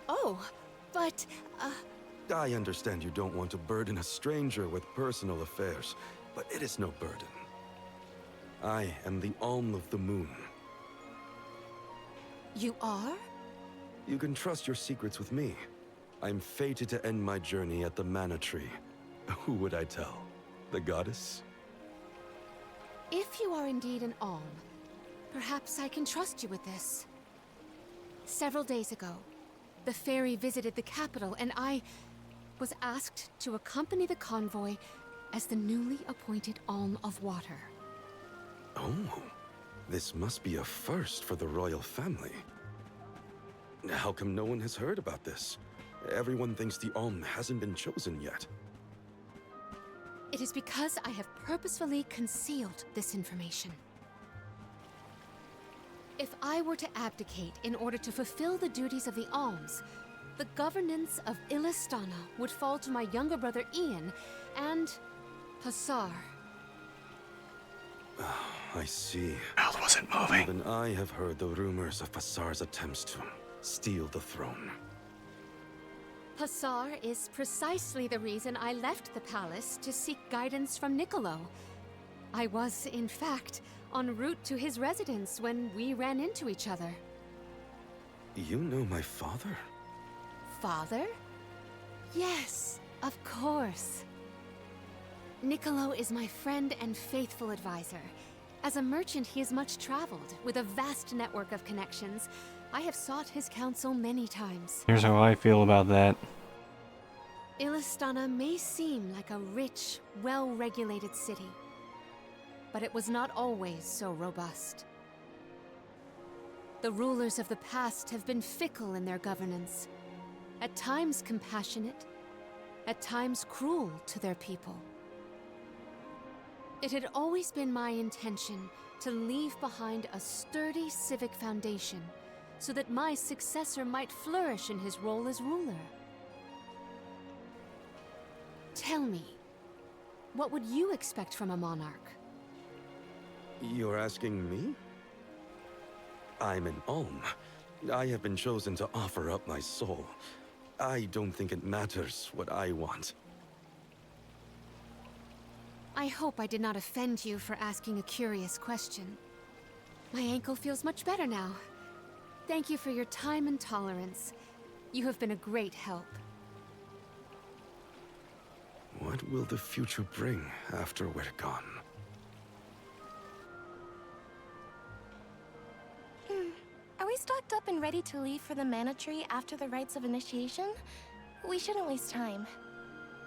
Oh, but, I understand you don't want to burden a stranger with personal affairs, but it is no burden. I am the Alm of the Moon. You are? You can trust your secrets with me. I'm fated to end my journey at the Mana Tree. Who would I tell? The goddess? If you are indeed an alm, perhaps I can trust you with this. Several days ago, the ferry visited the capital, and I was asked to accompany the convoy as the newly appointed Alm of Water. Oh, this must be a first for the royal family. How come no one has heard about this? Everyone thinks the Alm hasn't been chosen yet. It is because I have purposefully concealed this information. If I were to abdicate in order to fulfill the duties of the alms, the governance of Illistana would fall to my younger brother Ian and Passar. I see. Mouth wasn't moving. Even I have heard the rumors of Passar's attempts to steal the throne. Passar is precisely the reason I left the palace to seek guidance from Niccolo. I was, in fact, en route to his residence when we ran into each other. You know my father? Father? Yes, of course. Niccolo is my friend and faithful advisor. As a merchant, he is much traveled, with a vast network of connections. I have sought his counsel many times. Here's how I feel about that. Illistana may seem like a rich, well-regulated city, but it was not always so robust. The rulers of the past have been fickle in their governance, at times compassionate, at times cruel to their people. It had always been my intention to leave behind a sturdy civic foundation so that my successor might flourish in his role as ruler. Tell me, what would you expect from a monarch? You're asking me? I'm an Alm. I have been chosen to offer up my soul. I don't think it matters what I want. I hope I did not offend you for asking a curious question. My ankle feels much better now. Thank you for your time and tolerance. You have been a great help. What will the future bring after we're gone? Are we stocked up and ready to leave for the Mana Tree after the rites of initiation? We shouldn't waste time.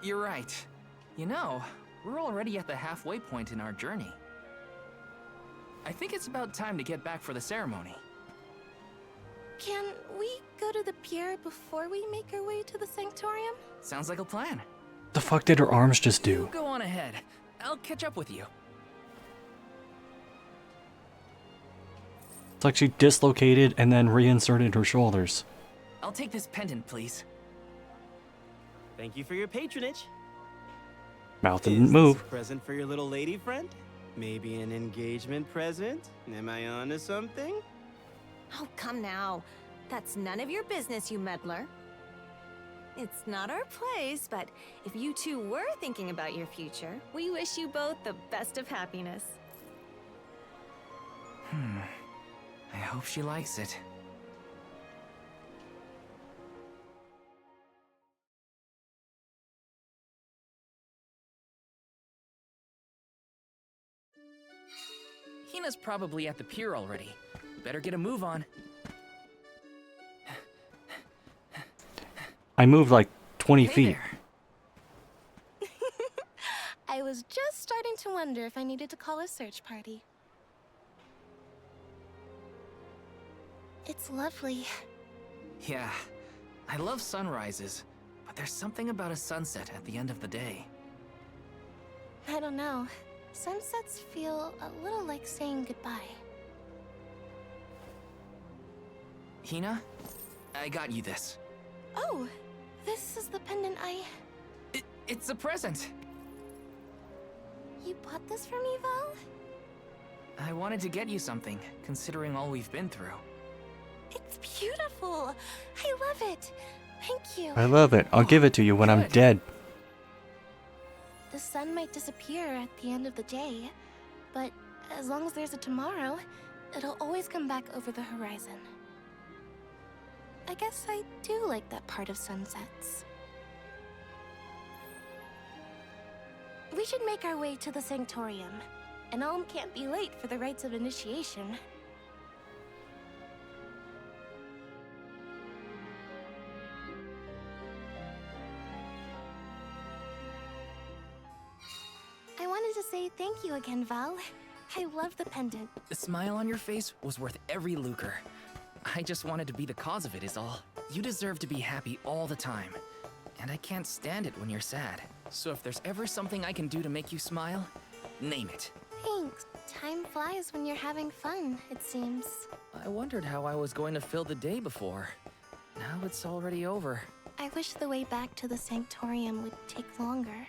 You're right. You know, we're already at the halfway point in our journey. I think it's about time to get back for the ceremony. Can we go to the pier before we make our way to the Sanctorium? Sounds like a plan. The fuck did her arms just do? You go on ahead. I'll catch up with you. It's like she dislocated and then reinserted her shoulders. I'll take this pendant, please. Thank you for your patronage. Mouth didn't Is move. this a present for your little lady friend? Maybe an engagement present? Am I onto something? Oh, come now. That's none of your business, you meddler. It's not our place, but if you two were thinking about your future, we wish you both the best of happiness. I hope she likes it. Hina's probably at the pier already. Better get a move on. I moved like 20 Hey feet. there. I was just starting to wonder if I needed to call a search party. It's lovely. Yeah, I love sunrises, but there's something about a sunset at the end of the day. I don't know. Sunsets feel a little like saying goodbye. Hina, I got you this. Oh, this is the pendant It's a present. You bought this for me, Val? I wanted to get you something, considering all we've been through. It's beautiful. I love it. Thank you. I love it. I'll give it to you when I'm dead. The sun might disappear at the end of the day, but as long as there's a tomorrow, it'll always come back over the horizon. I guess I do like that part of sunsets. We should make our way to the Sanctorium. An alm can't be late for the rites of initiation. say thank you again, Val. I love the pendant. The smile on your face was worth every lucre. I just wanted to be the cause of it is all. You deserve to be happy all the time. And I can't stand it when you're sad. So if there's ever something I can do to make you smile, name it. Thanks. Time flies when you're having fun, it seems. I wondered how I was going to fill the day before. Now it's already over. I wish the way back to the Sanctorium would take longer,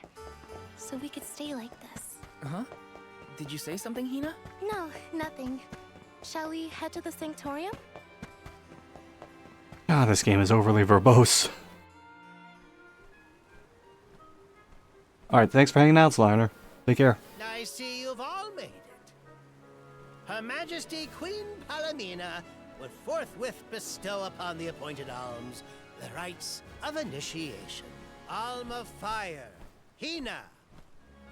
so we could stay like this. Huh? Did you say something, Hina? No, nothing. Shall we head to the Sanctorium? Ah, this game is overly verbose. Alright, thanks for hanging out, Sliner. Take care. I see you've all made it. Her Majesty Queen Palomina would forthwith bestow upon the appointed alms the rites of initiation. Alm of Fire, Hina.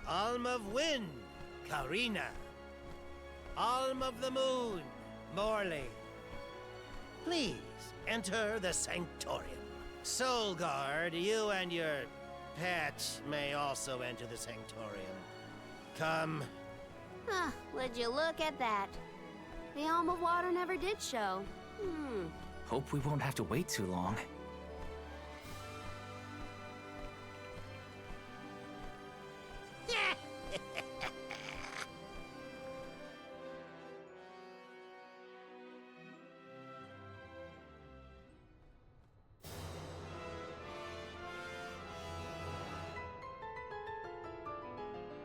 Alm of Wind, Karina. Alm of the Moon, Morley. Please enter the Sanctorium. Soul Guard, you and your pet may also enter the Sanctorium. Come. Huh, would you look at that? The Alm of Water never did show. Hope we won't have to wait too long.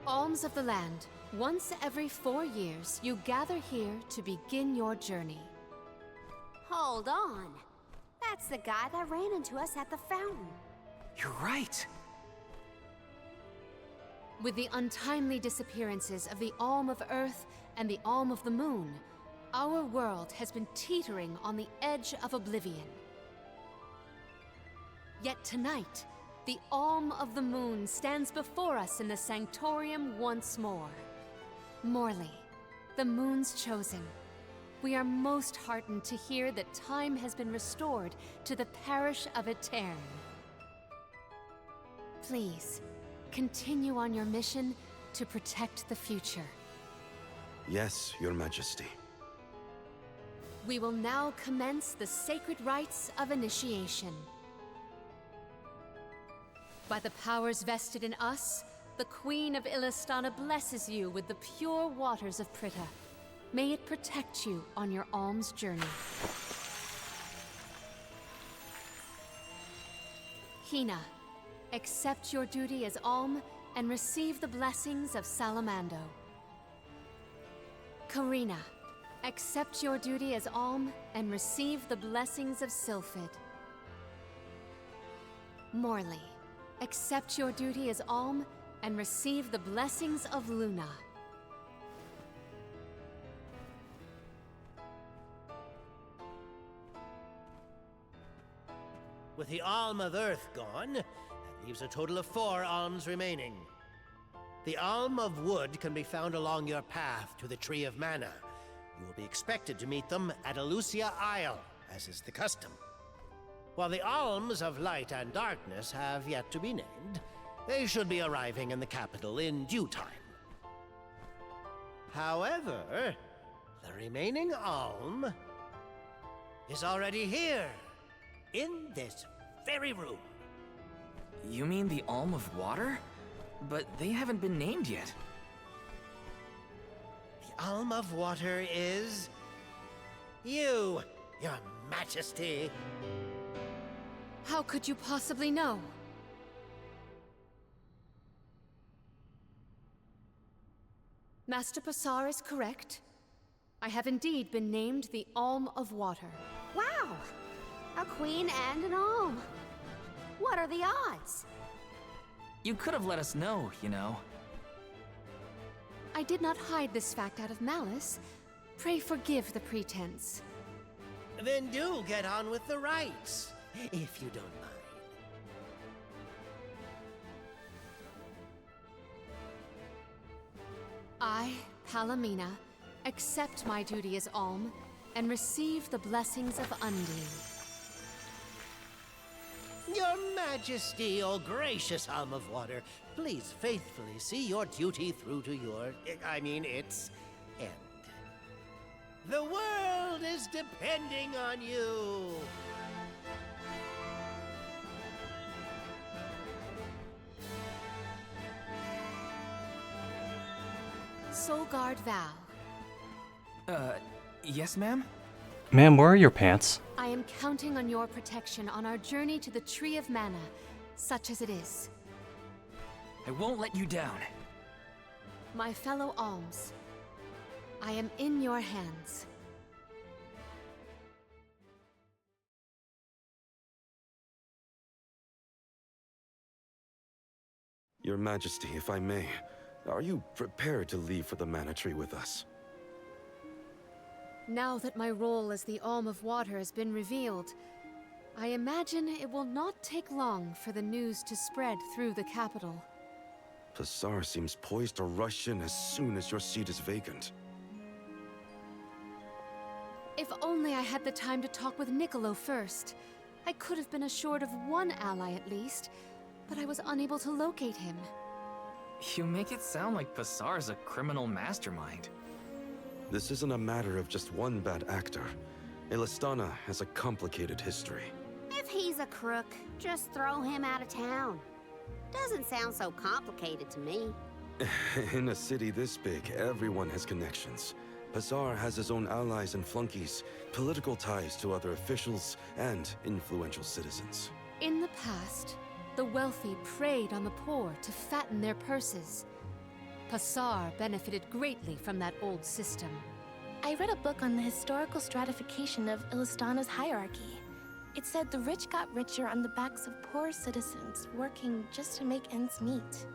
Alms of the land. Once every 4 years, you gather here to begin your journey. Hold on. That's the guy that ran into us at the fountain. You're right. With the untimely disappearances of the Alm of Earth and the Alm of the Moon, our world has been teetering on the edge of oblivion. Yet tonight, the Alm of the Moon stands before us in the Sanctorium once more. Morley, the Moon's chosen. We are most heartened to hear that time has been restored to the parish of Etern. Please, continue on your mission to protect the future. Yes, Your Majesty. We will now commence the sacred rites of initiation. By the powers vested in us, the Queen of Illistana blesses you with the pure waters of Pritta. May it protect you on your alms journey. Hina, accept your duty as alm and receive the blessings of Salamando. Karina, accept your duty as alm and receive the blessings of Sylphid. Morley, accept your duty as alm and receive the blessings of Luna. With the Alm of Earth gone, that leaves a total of 4 alms remaining. The Alm of Wood can be found along your path to the Tree of Mana. You will be expected to meet them at Elusia Isle, as is the custom. While the Alms of Light and Darkness have yet to be named, they should be arriving in the capital in due time. However, the remaining alm is already here, in this very room. You mean the Alm of Water? But they haven't been named yet. The Alm of Water is you, Your Majesty. How could you possibly know? Master Passar is correct. I have indeed been named the Alm of Water. Wow! A queen and an alm. What are the odds? You could have let us know, you know. I did not hide this fact out of malice. Pray forgive the pretense. Then do get on with the rites, if you don't mind. I, Palomina, accept my duty as alm and receive the blessings of Undine. Your Majesty, O gracious Alm of Water, please faithfully see your duty through to its end. The world is depending on you. Soul Guard Val. Yes, ma'am? Ma'am, where are your pants? I am counting on your protection on our journey to the Tree of Mana, such as it is. I won't let you down. My fellow alms, I am in your hands. Your Majesty, if I may, are you prepared to leave for the Mana Tree with us? Now that my role as the Alm of Water has been revealed, I imagine it will not take long for the news to spread through the capital. Pasar seems poised to rush in as soon as your seat is vacant. If only I had the time to talk with Niccolo first. I could have been assured of one ally at least, but I was unable to locate him. You make it sound like Pasar's a criminal mastermind. This isn't a matter of just one bad actor. Elistana has a complicated history. If he's a crook, just throw him out of town. Doesn't sound so complicated to me. In a city this big, everyone has connections. Pasar has his own allies and flunkies, political ties to other officials, and influential citizens. In the past, the wealthy preyed on the poor to fatten their purses. Pasar benefited greatly from that old system. I read a book on the historical stratification of Ilistana's hierarchy. It said the rich got richer on the backs of poor citizens, working just to make ends meet.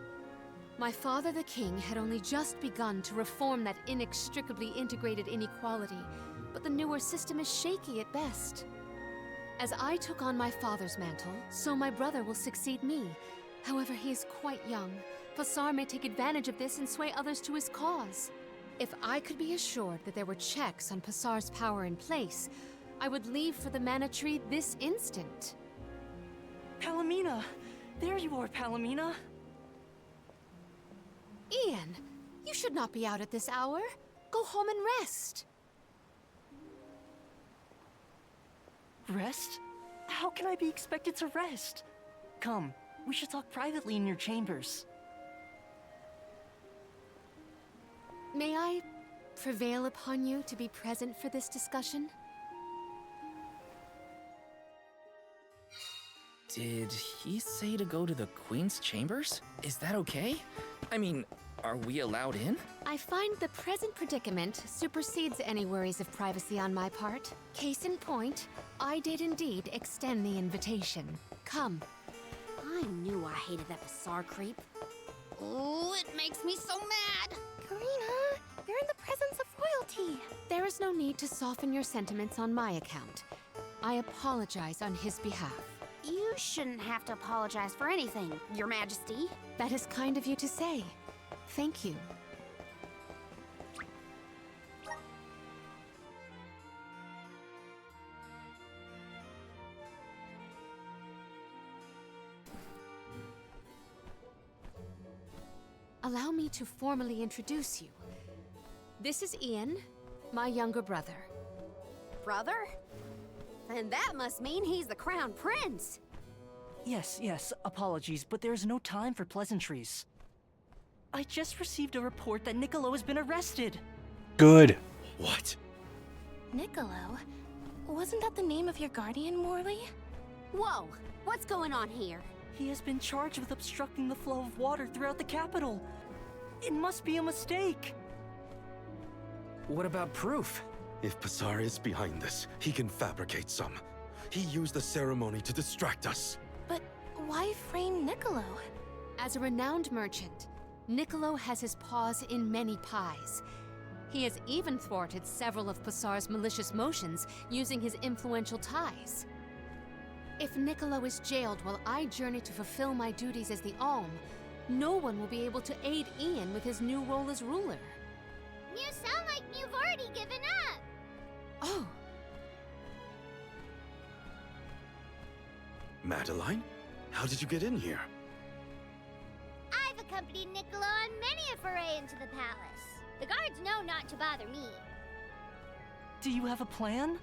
My father the king had only just begun to reform that inextricably integrated inequality, but the newer system is shaky at best. As I took on my father's mantle, so my brother will succeed me. However, he is quite young. Pasar may take advantage of this and sway others to his cause. If I could be assured that there were checks on Pasar's power in place, I would leave for the Mana Tree this instant. Palomina! There you are, Palomina! Ian, you should not be out at this hour. Go home and rest. Rest? How can I be expected to rest? Come, we should talk privately in your chambers. May I prevail upon you to be present for this discussion? Did he say to go to the Queen's chambers? Is that okay? I mean, are we allowed in? I find the present predicament supersedes any worries of privacy on my part. Case in point, I did indeed extend the invitation. Come. I knew I hated that Pasar creep. Oh, it makes me so mad! Karina, you're in the presence of royalty. There is no need to soften your sentiments on my account. I apologize on his behalf. You shouldn't have to apologize for anything, Your Majesty. That is kind of you to say. Thank you. Allow me to formally introduce you. This is Ian, my younger brother. Brother? Then that must mean he's the crown prince. Yes, apologies, but there's no time for pleasantries. I just received a report that Niccolo has been arrested. Good. What? Niccolo? Wasn't that the name of your guardian, Morley? Whoa, what's going on here? He has been charged with obstructing the flow of water throughout the capital. It must be a mistake. What about proof? If Pasar is behind this, he can fabricate some. He used the ceremony to distract us. But why frame Niccolo? As a renowned merchant, Niccolo has his paws in many pies. He has even thwarted several of Pasar's malicious motions using his influential ties. If Niccolo is jailed while I journey to fulfill my duties as the Alm, no one will be able to aid Ian with his new role as ruler. You sound like you've already given up. Oh. Madeline? How did you get in here? I've accompanied Niccolo on many a foray into the palace. The guards know not to bother me. Do you have a plan?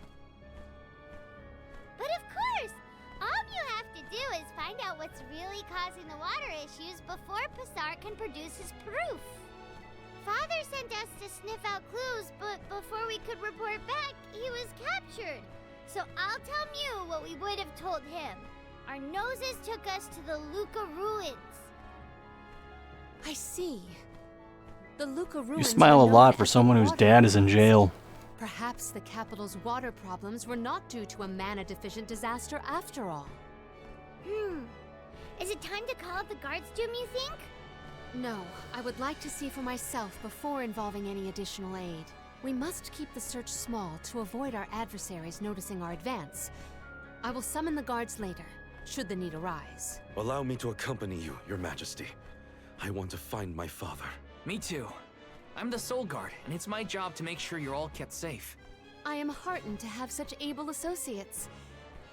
But of course! All you have to do is find out what's really causing the water issues before Passar can produce his proof. Father sent us to sniff out clues, but before we could report back, he was captured. So I'll tell Mew what we would have told him. Our noses took us to the Luca ruins. I see. The Luca ruins. You smile a were lot known for as the someone whose water dad is in ruins. jail. Perhaps the capital's water problems were not due to a mana-deficient disaster after all. Is it time to call up the guards, Doom, you think? No, I would like to see for myself before involving any additional aid. We must keep the search small to avoid our adversaries noticing our advance. I will summon the guards later, should the need arise. Allow me to accompany you, Your Majesty. I want to find my father. Me too. I'm the Soul Guard, and it's my job to make sure you're all kept safe. I am heartened to have such able associates.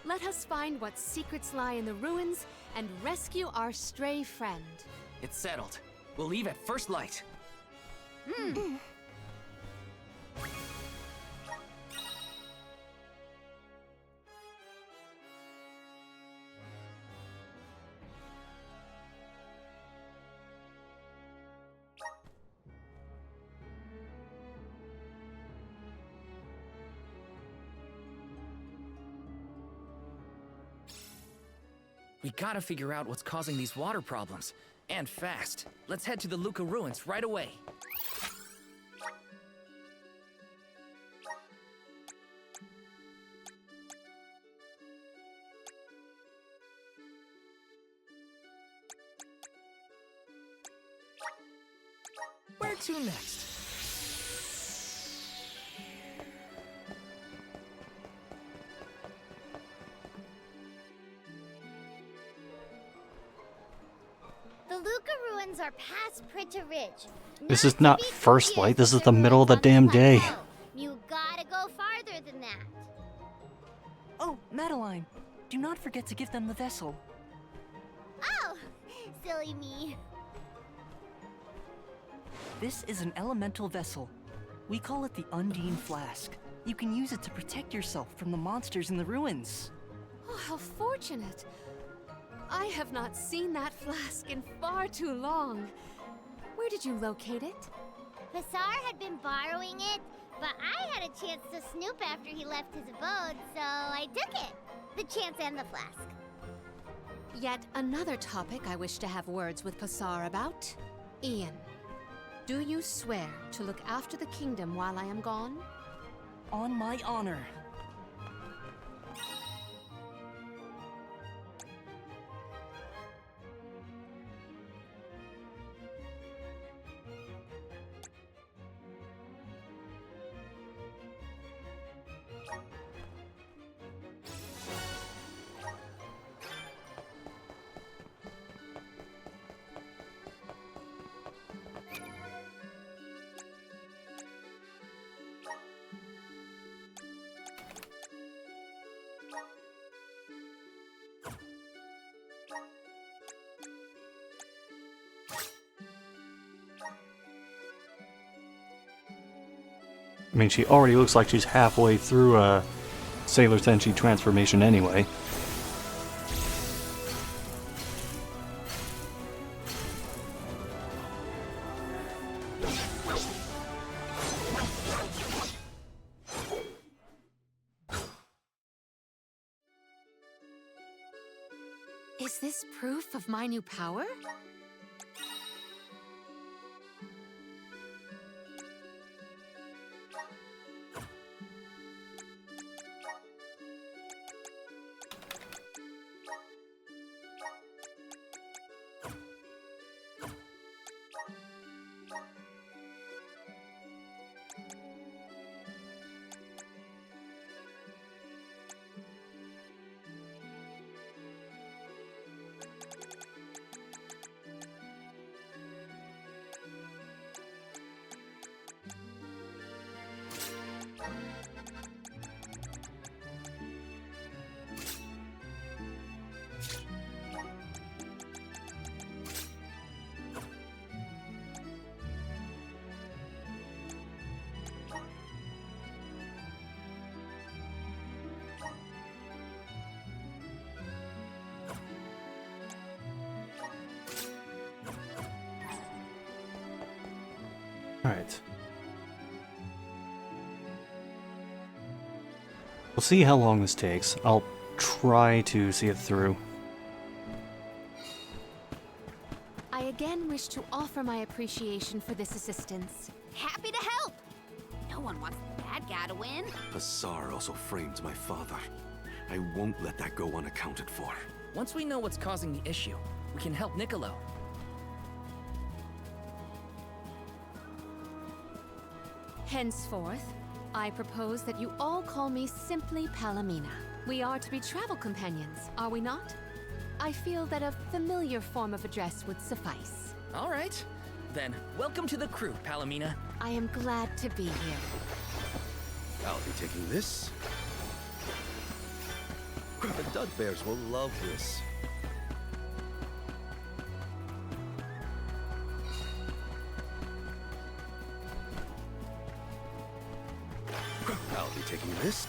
Let us find what secrets lie in the ruins and rescue our stray friend. It's settled. We'll leave at first light. We gotta figure out what's causing these water problems. And fast. Let's head to the Luca ruins right away. Where to next? The Luca ruins are past Prita Ridge. This is not first light, this is the middle of the damn day. You gotta go farther than that. Oh, Madeline, do not forget to give them the vessel. Oh, silly me. This is an elemental vessel. We call it the Undine Flask. You can use it to protect yourself from the monsters in the ruins. Oh, how fortunate. I have not seen that flask in far too long. Where did you locate it? Passar had been borrowing it, but I had a chance to snoop after he left his abode, so I took it. The chance and the flask. Yet another topic I wish to have words with Passar about. Ian, do you swear to look after the kingdom while I am gone? On my honor. I mean, she already looks like she's halfway through a Sailor Senshi transformation anyway. Is this proof of my new power? Alright. We'll see how long this takes. I'll try to see it through. I again wish to offer my appreciation for this assistance. Happy to help. No one wants the bad guy to win. Pasar also framed my father. I won't let that go unaccounted for. Once we know what's causing the issue, we can help Niccolo. Henceforth, I propose that you all call me simply Palomina. We are to be travel companions, are we not? I feel that a familiar form of address would suffice. All right. Then, welcome to the crew, Palomina. I am glad to be here. I'll be taking this. The Dud Bears will love this. I'll be taking this.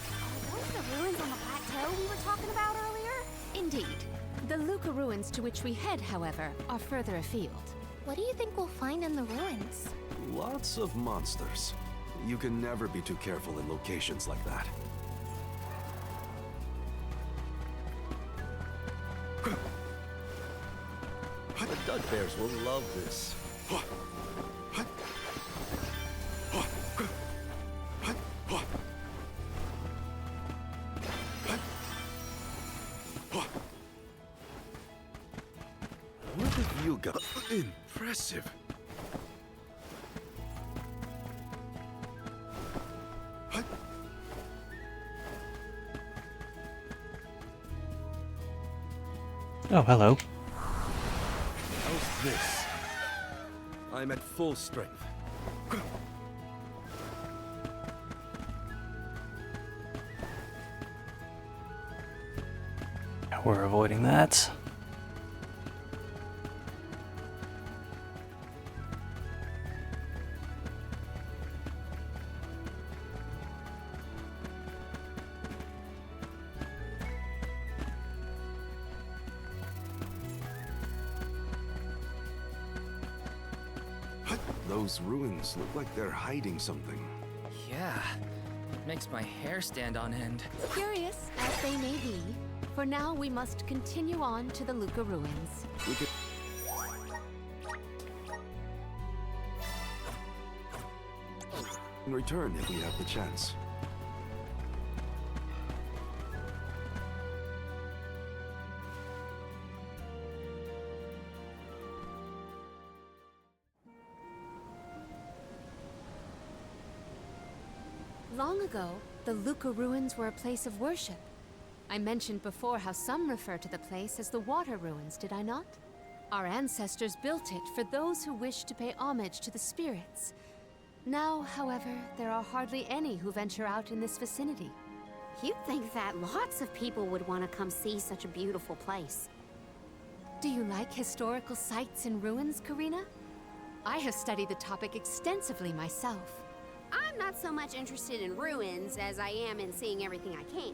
Are those the ruins on the plateau we were talking about earlier? Indeed. The Luca ruins to which we head, however, are further afield. What do you think we'll find in the ruins? Lots of monsters. You can never be too careful in locations like that. The Dud Bears will love this. What have you got? Impressive. Oh, hello. How's this? I'm at full strength. We're avoiding that. Those ruins look like they're hiding something. Yeah. Makes my hair stand on end. Curious as they may be, for now we must continue on to the Luca ruins. We could... return if we have the chance. Long ago, the Luca ruins were a place of worship. I mentioned before how some refer to the place as the Water Ruins, did I not? Our ancestors built it for those who wished to pay homage to the spirits. Now, however, there are hardly any who venture out in this vicinity. You'd think that lots of people would want to come see such a beautiful place. Do you like historical sites and ruins, Karina? I have studied the topic extensively myself. I'm not so much interested in ruins as I am in seeing everything I can.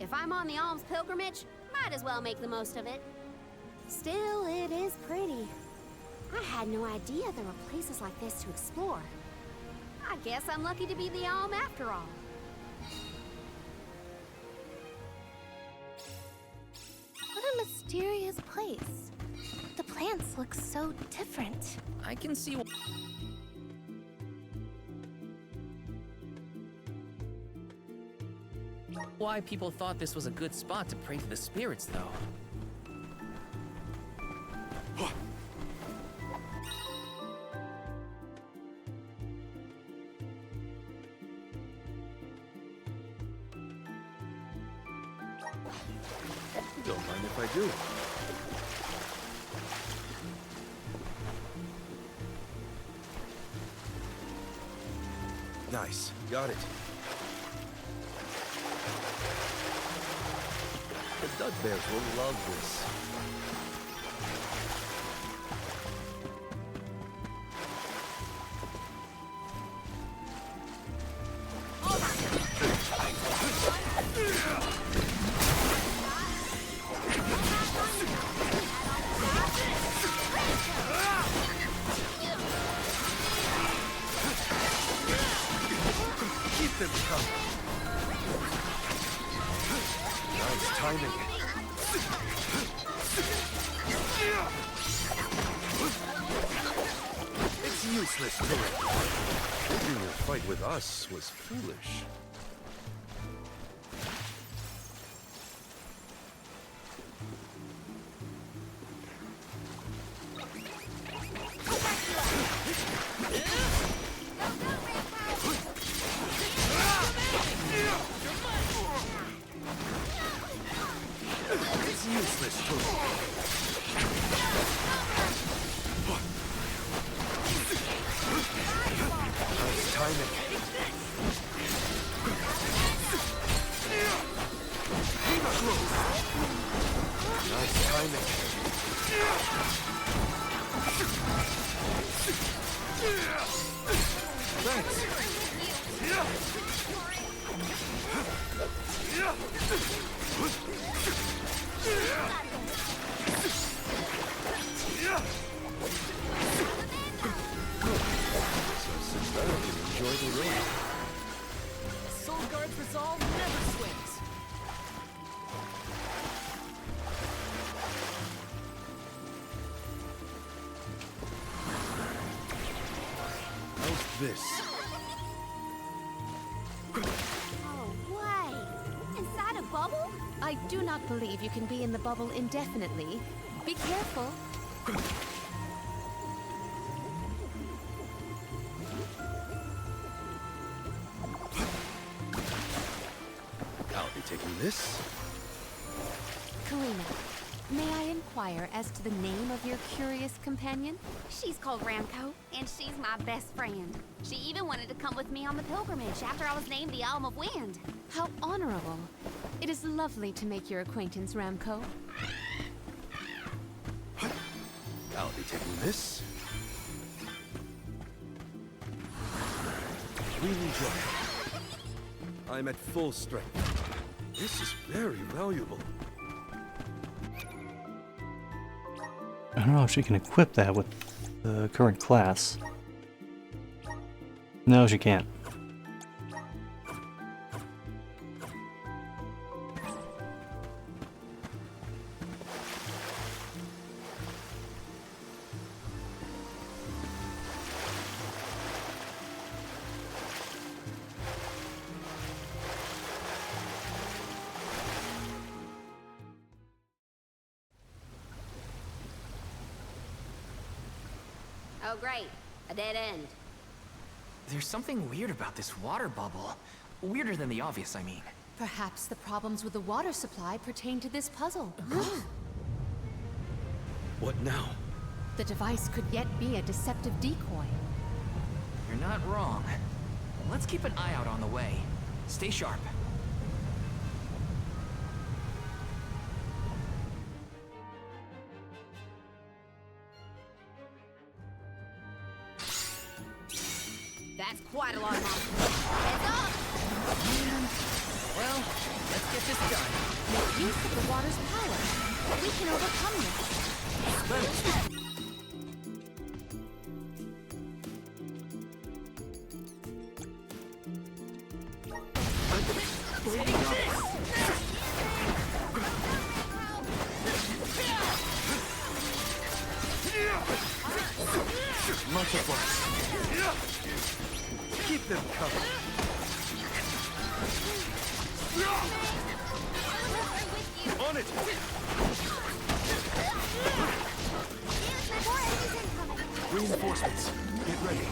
If I'm on the alms pilgrimage, might as well make the most of it. Still, it is pretty. I had no idea there were places like this to explore. I guess I'm lucky to be the alm after all. What a mysterious place. The plants look so different. I can see why people thought this was a good spot to pray to the spirits, though. Don't mind if I do. Nice. Got it. The Dud Bears will love this. them coming. Nice timing. It's useless, Killer. Taking your fight with us was foolish. It's useless, Killer. Nice timing. Nice timing. Thanks. So sit back and enjoy the rain. Soul Guard's resolve never swings. How's this? Oh, way! Inside a bubble? I do not believe you can be in the bubble indefinitely. Be careful. I'll be taking this. Karina, may I inquire as to the name of your curious companion? She's called Ramco, and she's my best friend. She even wanted to come with me on the pilgrimage after I was named the Alm of Wind. How honorable. It is lovely to make your acquaintance, Ramco. I'll be taking this. Really dry. I'm at full strength. This is very valuable. I don't know if she can equip that with the current class. No, she can't. Oh, great. A dead end. There's something weird about this water bubble. Weirder than the obvious, I mean. Perhaps the problems with the water supply pertain to this puzzle. What now? The device could yet be a deceptive decoy. You're not wrong. Let's keep an eye out on the way. Stay sharp. That's quite a lot of monsters. Heads up! Well, let's get this done. Make use of the water's power. We can overcome this. Much obliged. Keep them covered. On it! Reinforcements. Get ready.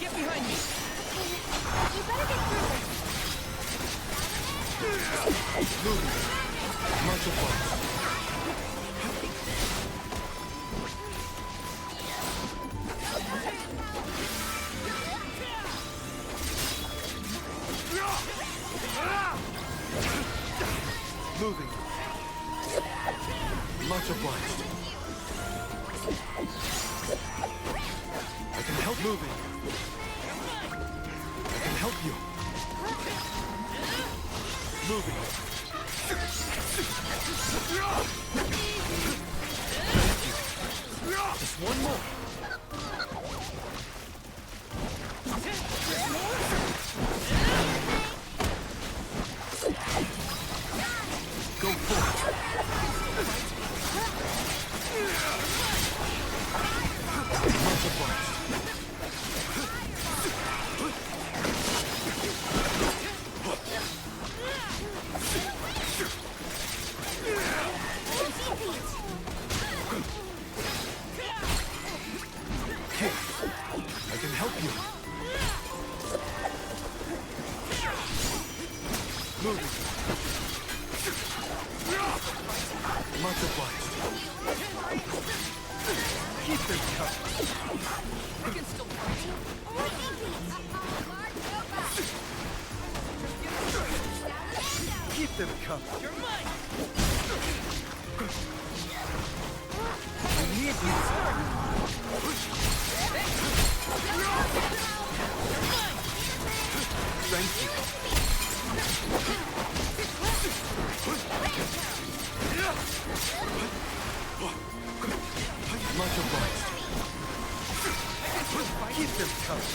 Get behind me. You better get through this. Moving. Much obliged. Moving. Much obliged. I can help moving. I can help you. Moving. Just one more. Keep them coming. You're mine! I need you. Thank you. Much obliged. Keep them coming.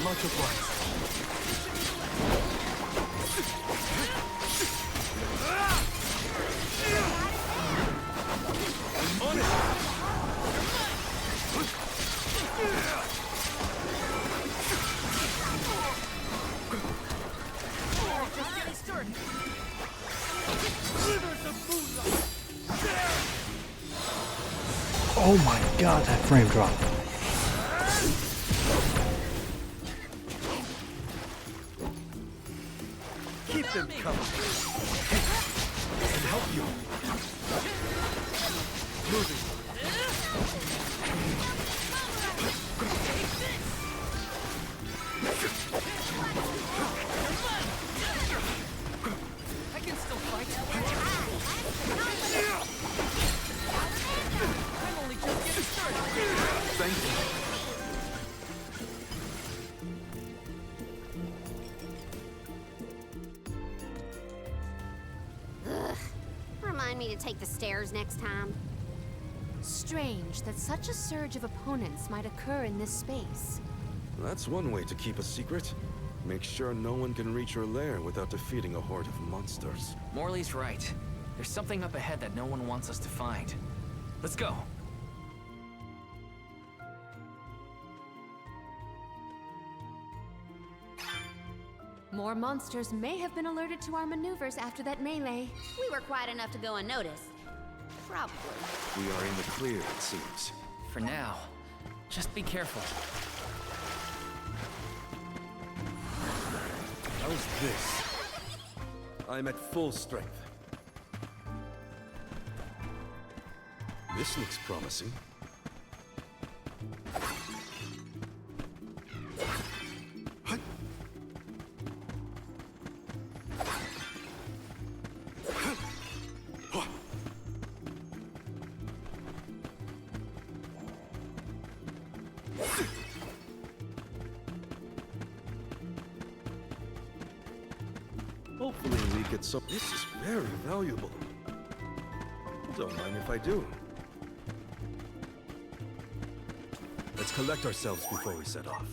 Much obliged. On it. Just getting started. Oh my god, that frame drop. Keep them coming. I can help you. Moving. I can still fight. I'm only just getting started. Thank you. Ugh. Remind me to take the stairs next time. Strange that such a surge of opponents might occur in this space. That's one way to keep a secret. Make sure no one can reach your lair without defeating a horde of monsters. Morley's right. There's something up ahead that no one wants us to find. Let's go. More monsters may have been alerted to our maneuvers after that melee. We were quiet enough to go unnoticed. Probably. We are in the clear, it seems. For now, just be careful. How's this? I'm at full strength. This looks promising. Hopefully we get some. This is very valuable. Don't mind if I do. Let's collect ourselves before we set off.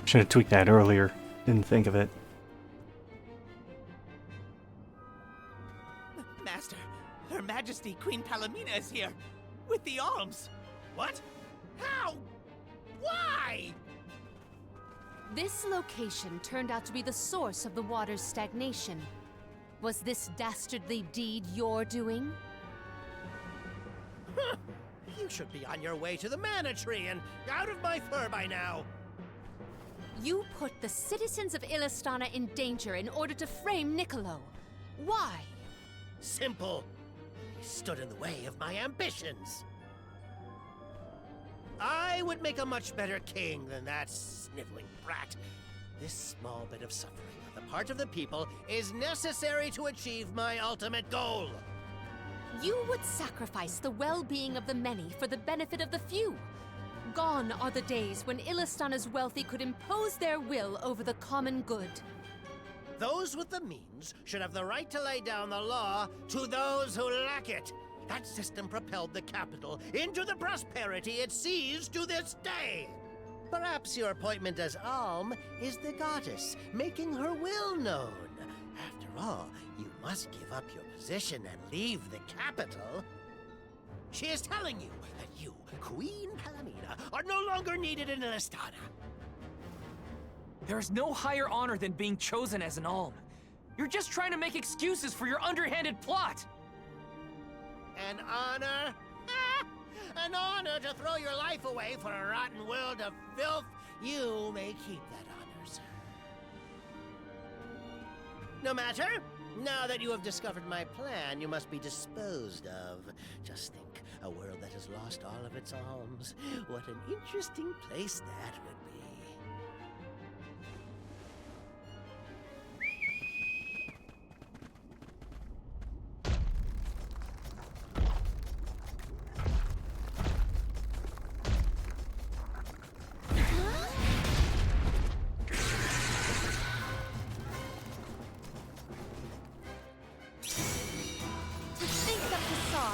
Should have tweaked that earlier. Didn't think of it. Master, Her Majesty Queen Palomina is here, with the alms. What? How? Why? This location turned out to be the source of the water's stagnation. Was this dastardly deed your doing? You should be on your way to the Mana Tree and out of my fur by now. You put the citizens of Illistana in danger in order to frame Niccolo. Why? Simple. He stood in the way of my ambitions. I would make a much better king than that sniveling brat. This small bit of suffering on the part of the people is necessary to achieve my ultimate goal. You would sacrifice the well-being of the many for the benefit of the few. Gone are the days when Illistana's wealthy could impose their will over the common good. Those with the means should have the right to lay down the law to those who lack it. That system propelled the capital into the prosperity it sees to this day. Perhaps your appointment as Alm is the goddess, making her will known. After all, you must give up your position and leave the capital. She is telling you that you, Queen Palomina, are no longer needed in Illistana. There is no higher honor than being chosen as an alm. You're just trying to make excuses for your underhanded plot. An honor? An honor to throw your life away for a rotten world of filth? You may keep that honor, sir. No matter. Now that you have discovered my plan, you must be disposed of. Just think, a world that has lost all of its alms. What an interesting place that would be.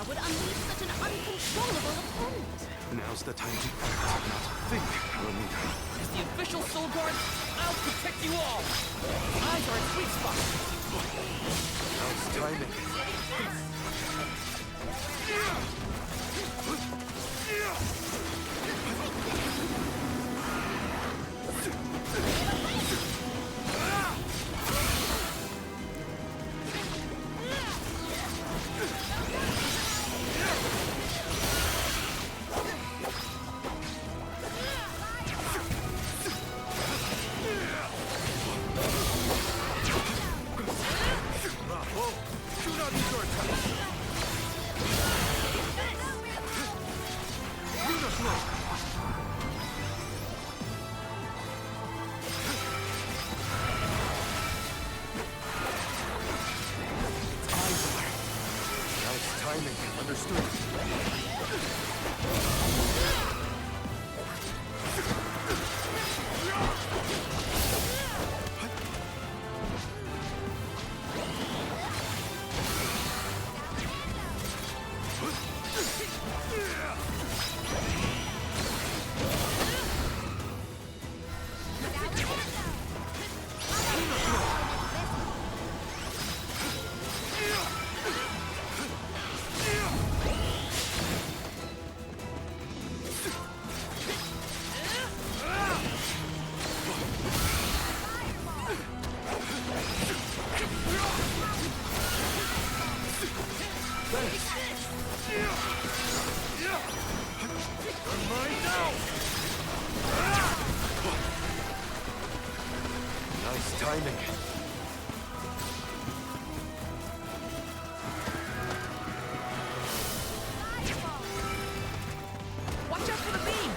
Would unleash such an uncontrollable opponent. Now's the time to act, not think, Palomina. As the official Soul Guard, I'll protect you all. Eyes are a sweet spot. Now's timing. Nice timing. Watch out for the beam!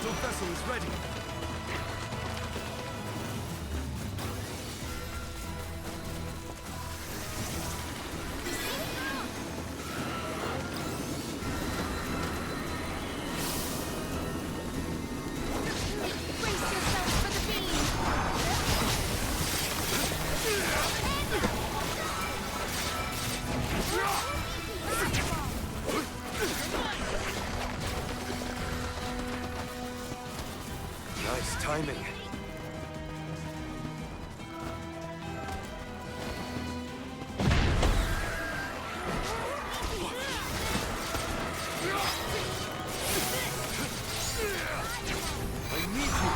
elemental vessel is ready. Nice timing. I need you.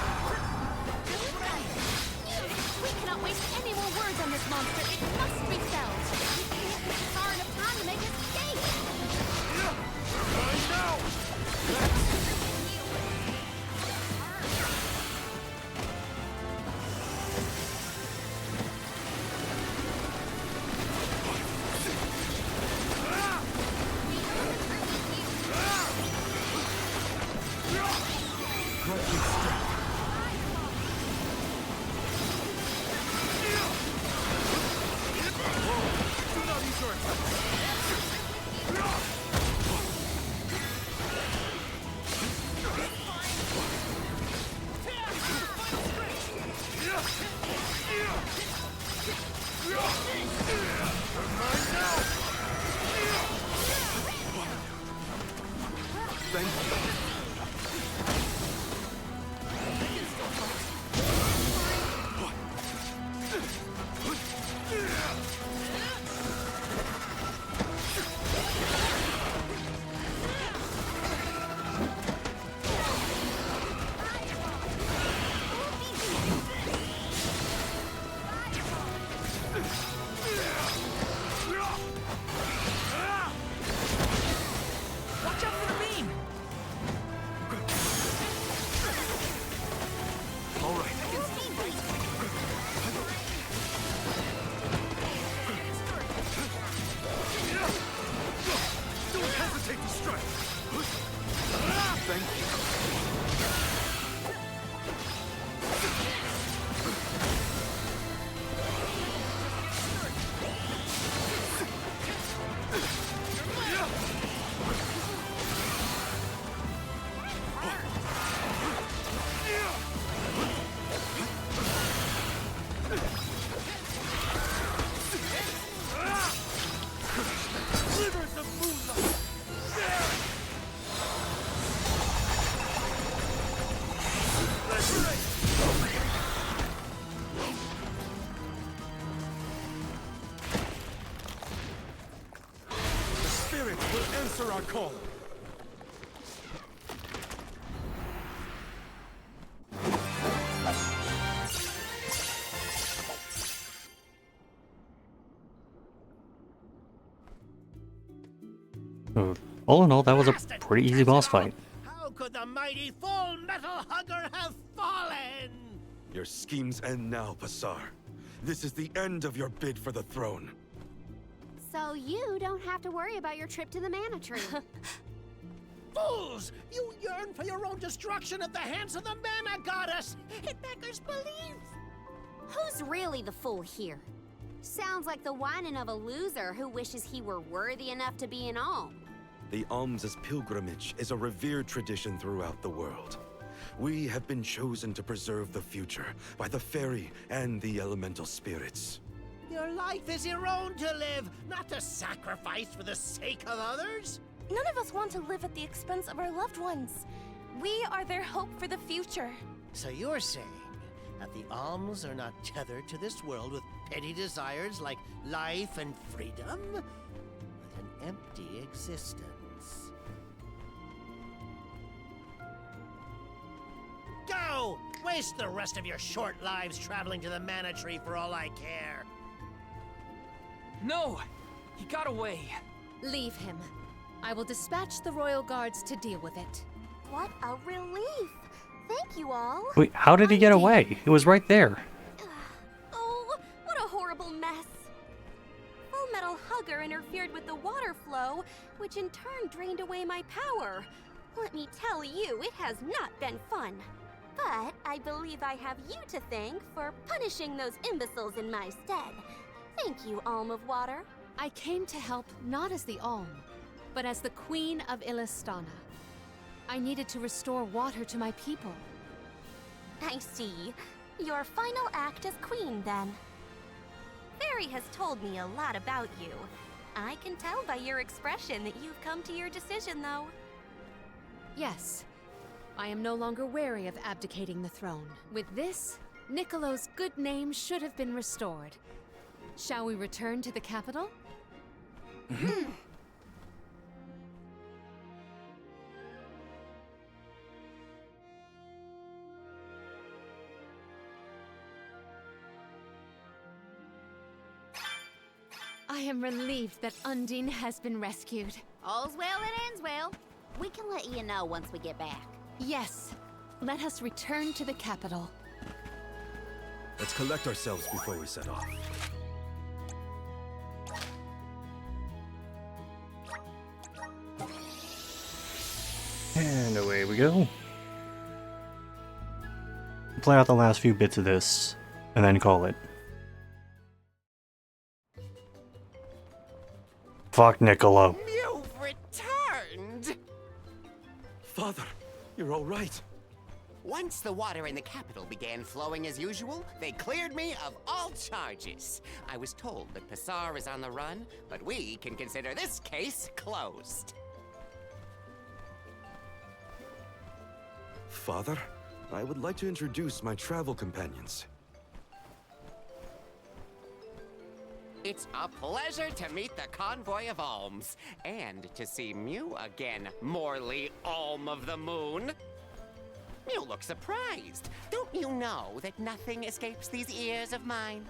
We cannot waste any more words on this monster. It must be felled. We can't get far enough time to make us escape. Right now. Thank you. Watch out for the beam! All right. Don't hesitate to strike. Thank you. Rivers of moonlight. Liberate! The spirit will answer our call. All in all, that was a pretty easy boss fight. How could the mighty Full Metal Hugger have fallen? Your schemes end now, Passar. This is the end of your bid for the throne. So you don't have to worry about your trip to the Mana Tree. Fools! You yearn for your own destruction at the hands of the Mana Goddess! It beggars belief! Who's really the fool here? Sounds like the whining of a loser who wishes he were worthy enough to be an alm. The alms' pilgrimage is a revered tradition throughout the world. We have been chosen to preserve the future by the fairy and the elemental spirits. Your life is your own to live, not to sacrifice for the sake of others. None of us want to live at the expense of our loved ones. We are their hope for the future. So you're saying that the alms are not tethered to this world with petty desires like life and freedom, but an empty existence. Go! Waste the rest of your short lives traveling to the Mana Tree for all I care. No! He got away. Leave him. I will dispatch the royal guards to deal with it. What a relief! Thank you all. Wait, how did he get away? It was right there. Oh, what a horrible mess. Full Metal Hugger interfered with the water flow, which in turn drained away my power. Let me tell you, it has not been fun. But I believe I have you to thank for punishing those imbeciles in my stead. Thank you, Alm of Water. I came to help not as the Alm, but as the Queen of Illistana. I needed to restore water to my people. I see. Your final act as queen, then. Fairy has told me a lot about you. I can tell by your expression that you've come to your decision, though. Yes. I am no longer wary of abdicating the throne. With this, Niccolo's good name should have been restored. Shall we return to the capital? I am relieved that Undine has been rescued. All's well that ends well. We can let you know once we get back. Yes. Let us return to the capital. Let's collect ourselves before we set off. And away we go. Play out the last few bits of this, and then call it. Fuck Niccolo. You've returned! Father, you're all right. Once the water in the capital began flowing as usual, they cleared me of all charges. I was told that Passar is on the run, but we can consider this case closed. Father, I would like to introduce my travel companions. It's a pleasure to meet the convoy of alms, and to see Mew again, Morley Alm of the Moon. You look surprised. Don't you know that nothing escapes these ears of mine?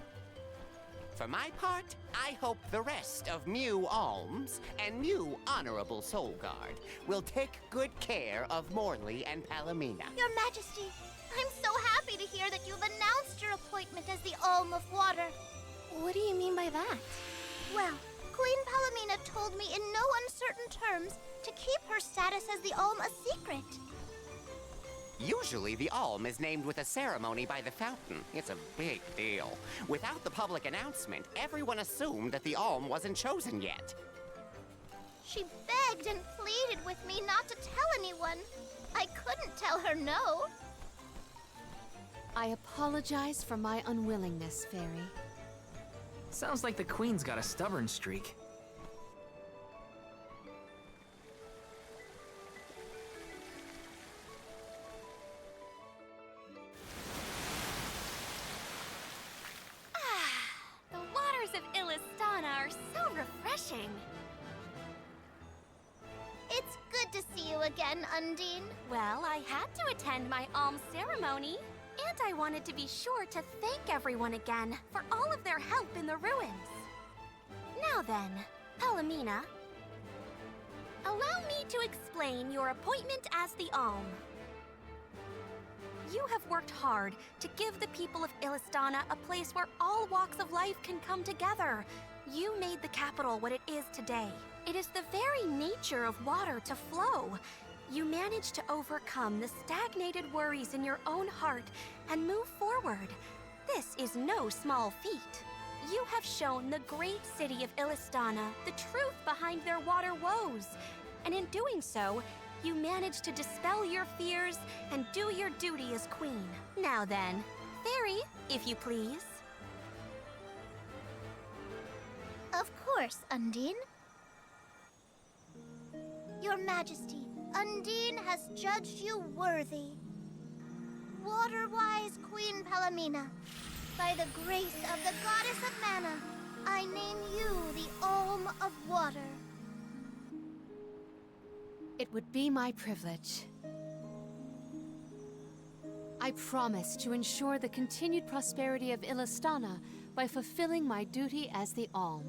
For my part, I hope the rest of Mew Alms and Mew Honorable Soul Guard will take good care of Morley and Palomina. Your Majesty, I'm so happy to hear that you've announced your appointment as the Alm of Water. What do you mean by that? Well, Queen Palomina told me in no uncertain terms to keep her status as the Alm a secret. Usually, the Alm is named with a ceremony by the fountain. It's a big deal. Without the public announcement, everyone assumed that the Alm wasn't chosen yet. She begged and pleaded with me not to tell anyone. I couldn't tell her no. I apologize for my unwillingness, Fairy. Sounds like the Queen's got a stubborn streak. The waters of Illistana are so refreshing. It's good to see you again, Undine. Well, I had to attend my alms ceremony, and I wanted to be sure to thank everyone again for all of their help in the ruins. Now then, Palomina, allow me to explain your appointment as the Alm. You have worked hard to give the people of Illistana a place where all walks of life can come together. You made the capital what it is today. It is the very nature of water to flow. You managed to overcome the stagnated worries in your own heart and move forward. This is no small feat. You have shown the great city of Illistana the truth behind their water woes. And in doing so, you managed to dispel your fears and do your duty as queen. Now then, Fairy, if you please. Of course, Undine. Your Majesty, Undine has judged you worthy. Water-wise Queen Palomina, by the grace of the Goddess of Mana, I name you the Alm of Water. It would be my privilege. I promise to ensure the continued prosperity of Illistana by fulfilling my duty as the Alm.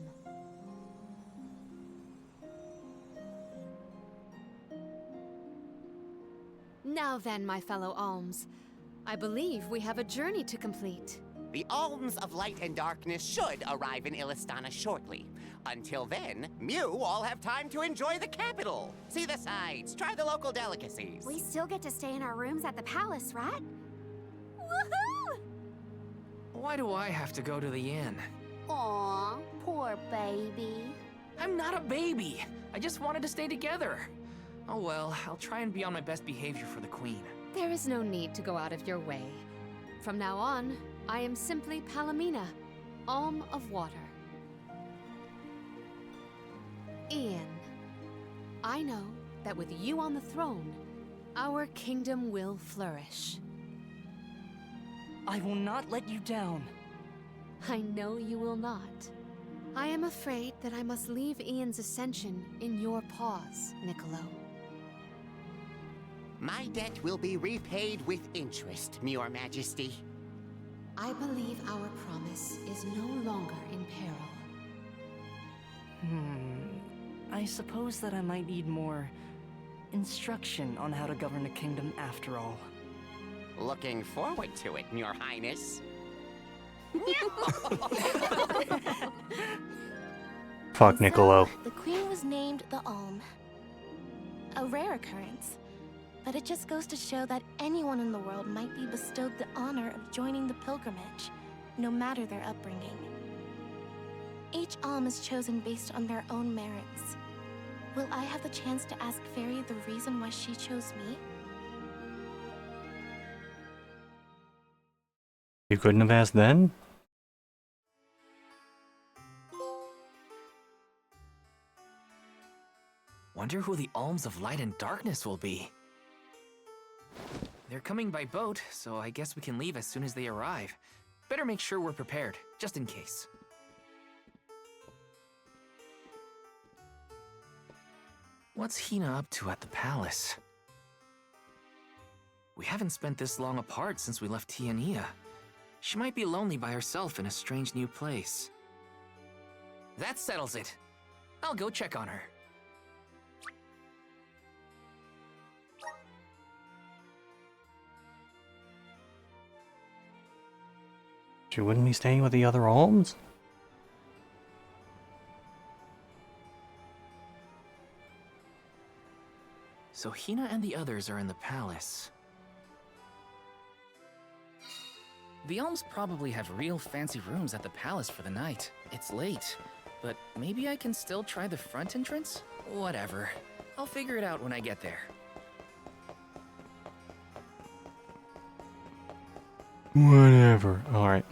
Now then, my fellow Alms, I believe we have a journey to complete. The Alms of Light and Darkness should arrive in Illistana shortly. Until then, Mew all have time to enjoy the capital. See the sights, try the local delicacies. We still get to stay in our rooms at the palace, right? Woohoo! Why do I have to go to the inn? Aw, poor baby. I'm not a baby. I just wanted to stay together. Oh well, I'll try and be on my best behavior for the Queen. There is no need to go out of your way. From now on, I am simply Palomina, Alm of Water. Ian, I know that with you on the throne, our kingdom will flourish. I will not let you down. I know you will not. I am afraid that I must leave Ian's ascension in your paws, Niccolo. My debt will be repaid with interest, Your Majesty. I believe our promise is no longer in peril. I suppose that I might need more instruction on how to govern a kingdom after all. Looking forward to it, Your Highness. Fuck Niccolo. The Queen was named the Alm. A rare occurrence. But it just goes to show that anyone in the world might be bestowed the honor of joining the pilgrimage, no matter their upbringing. Each Alm is chosen based on their own merits. Will I have the chance to ask Fairy the reason why she chose me? You couldn't have asked then? Wonder who the Alms of Light and Darkness will be. They're coming by boat, so I guess we can leave as soon as they arrive. Better make sure we're prepared, just in case. What's Hina up to at the palace? We haven't spent this long apart since we left Tiania. She might be lonely by herself in a strange new place. That settles it. I'll go check on her. She wouldn't be staying with the other alms? So Hina and the others are in the palace. The Alms probably have real fancy rooms at the palace for the night. It's late, but maybe I can still try the front entrance? Whatever. I'll figure it out when I get there. Whatever. Alright.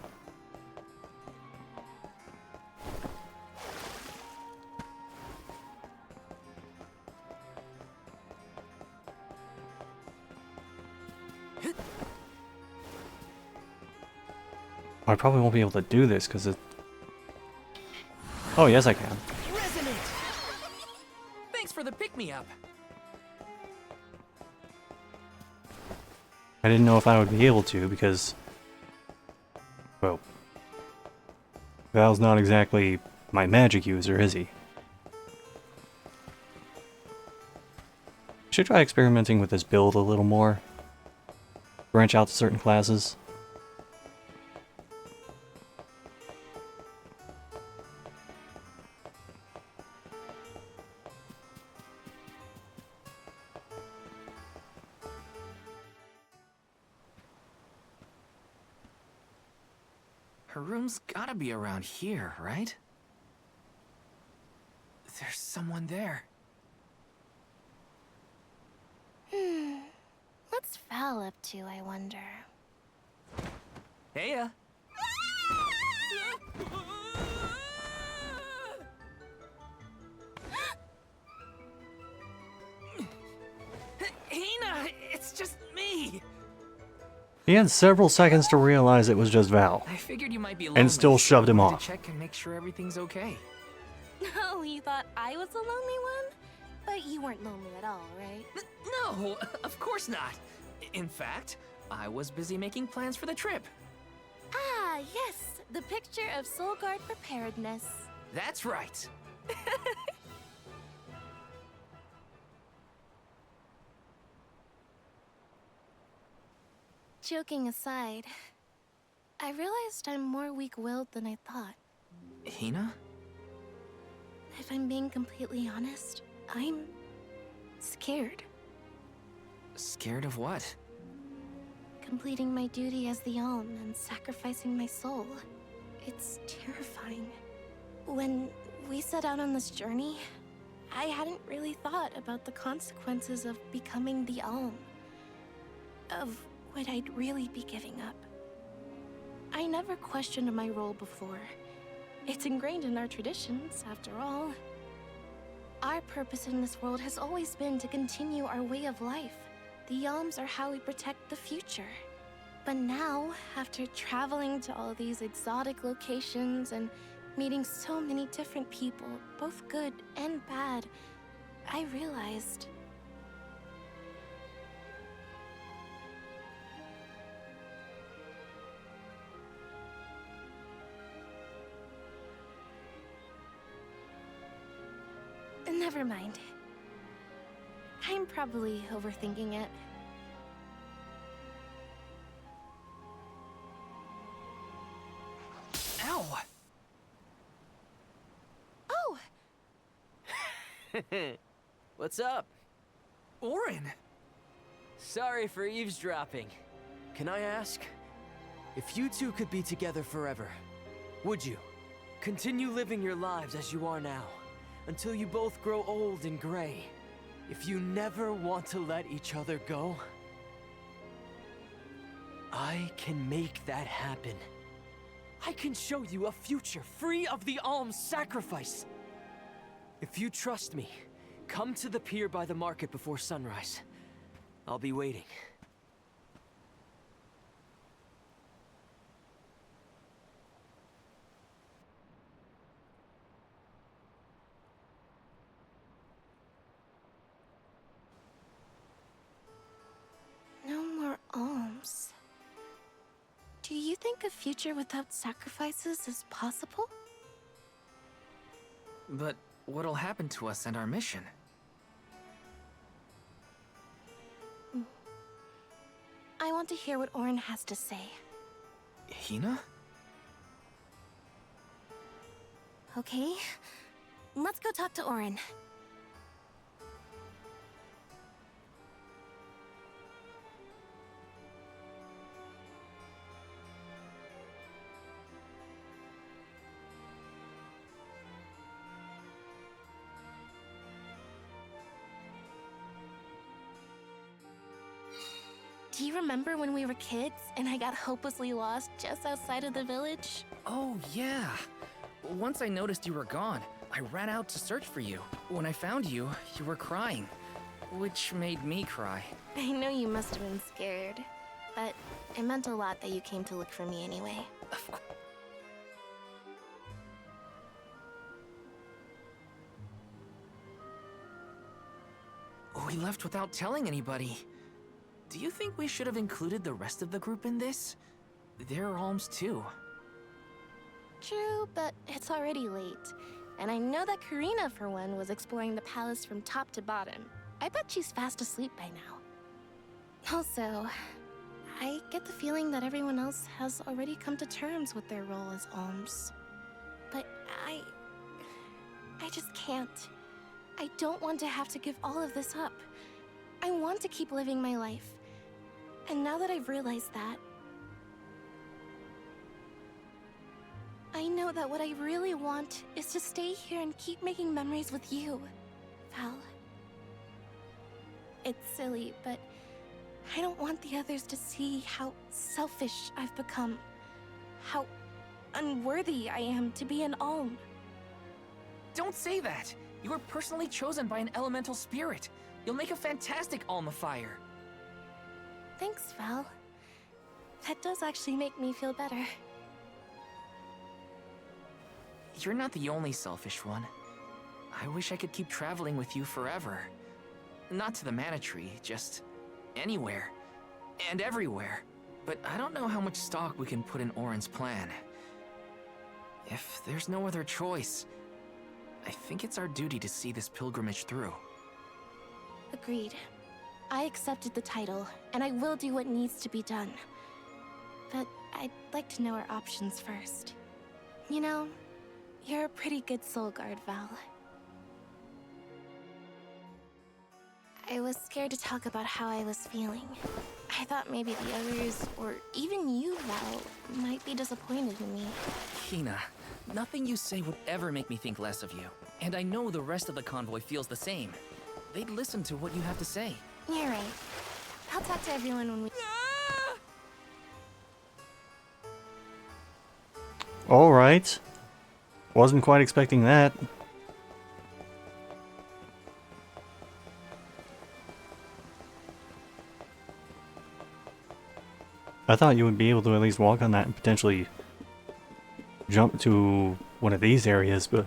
I probably won't be able to do this because it... Oh, yes I can. Resonant! Thanks for the pick-me-up. I didn't know if I would be able to because... Well... Val's not exactly my magic user, is he? Should try experimenting with this build a little more. Branch out to certain classes. Her room's gotta be around here, right? There's someone there. What's Val up to, I wonder? Heya! Hina, it's just me. He had several seconds to realize it was just Val. I figured you might be lonely, and still shoved him so I wanted off. to check and make sure everything's okay. Oh, you thought I was the lonely one? But you weren't lonely at all, right? No, of course not. In fact, I was busy making plans for the trip. Ah, yes, the picture of Soul Guard preparedness. That's right. Joking aside, I realized I'm more weak-willed than I thought. Hina? If I'm being completely honest, I'm scared. Scared of what? Completing my duty as the Alm and sacrificing my soul. It's terrifying. When we set out on this journey, I hadn't really thought about the consequences of becoming the Alm. Of what I'd really be giving up. I never questioned my role before. It's ingrained in our traditions, after all. Our purpose in this world has always been to continue our way of life. The Alms are how we protect the future. But now, after traveling to all these exotic locations and meeting so many different people, both good and bad, I realized... Never mind. I'm probably overthinking it. Ow! Oh! What's up? Orin! Sorry for eavesdropping. Can I ask? If you two could be together forever, would you? Continue living your lives as you are now, until you both grow old and gray. If you never want to let each other go, I can make that happen. I can show you a future free of the Alm's sacrifice. If you trust me, come to the pier by the market before sunrise. I'll be waiting. No more alms. Do you think a future without sacrifices is possible? But what'll happen to us and our mission? I want to hear what Orin has to say. Hina? Okay, let's go talk to Orin. Do you remember when we were kids and I got hopelessly lost just outside of the village? Oh, yeah. Once I noticed you were gone, I ran out to search for you. When I found you, you were crying, which made me cry. I know you must have been scared, but it meant a lot that you came to look for me anyway. Of course. We left without telling anybody. Do you think we should have included the rest of the group in this? They're alms too. True, but it's already late. And I know that Karina, for one, was exploring the palace from top to bottom. I bet she's fast asleep by now. Also, I get the feeling that everyone else has already come to terms with their role as alms. But I just can't. I don't want to have to give all of this up. I want to keep living my life. And now that I've realized that, I know that what I really want is to stay here and keep making memories with you, Val. It's silly, but I don't want the others to see how selfish I've become. How unworthy I am to be an alm. Don't say that! You were personally chosen by an elemental spirit. You'll make a fantastic almifier. Thanks, Val. That does actually make me feel better. You're not the only selfish one. I wish I could keep traveling with you forever. Not to the Mana Tree, just anywhere. And everywhere. But I don't know how much stock we can put in Orin's plan. If there's no other choice, I think it's our duty to see this pilgrimage through. Agreed. I accepted the title, and I will do what needs to be done. But I'd like to know our options first. You know, you're a pretty good soul guard, Val. I was scared to talk about how I was feeling. I thought maybe the others, or even you, Val, might be disappointed in me. Hina, nothing you say would ever make me think less of you. And I know the rest of the convoy feels the same. They'd listen to what you have to say. You're right. I'll talk to everyone when we... Alright. Wasn't quite expecting that. I thought you would be able to at least walk on that and potentially jump to one of these areas, but...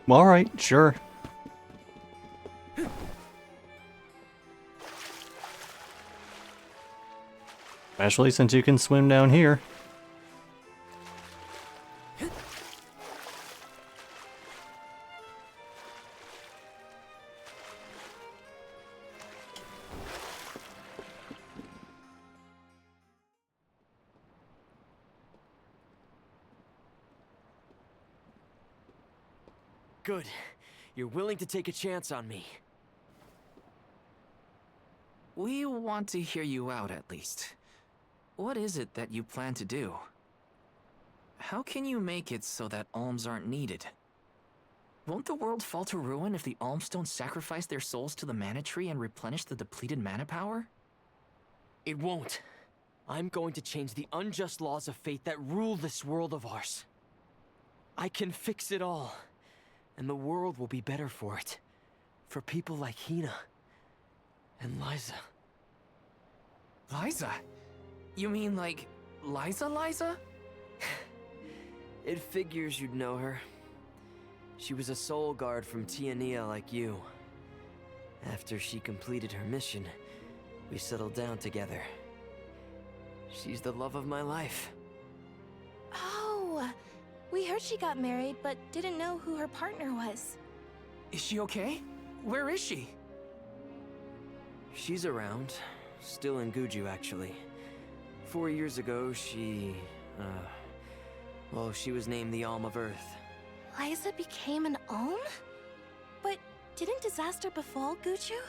Well, alright, sure. Especially since you can swim down here. Good. You're willing to take a chance on me. We want to hear you out, at least. What is it that you plan to do? How can you make it so that alms aren't needed? Won't the world fall to ruin if the alms don't sacrifice their souls to the mana tree and replenish the depleted mana power? It won't. I'm going to change the unjust laws of fate that rule this world of ours. I can fix it all. And the world will be better for it. For people like Hina. And Liza. Liza? You mean like Liza? It figures you'd know her. She was a soul guard from Tiania like you. After she completed her mission, we settled down together. She's the love of my life. Oh, we heard she got married, but didn't know who her partner was. Is she okay? Where is she? She's around. Still in Guju, actually. 4 years ago, she was named the Alm of Earth. Liza became an Alm? But didn't disaster befall Guju?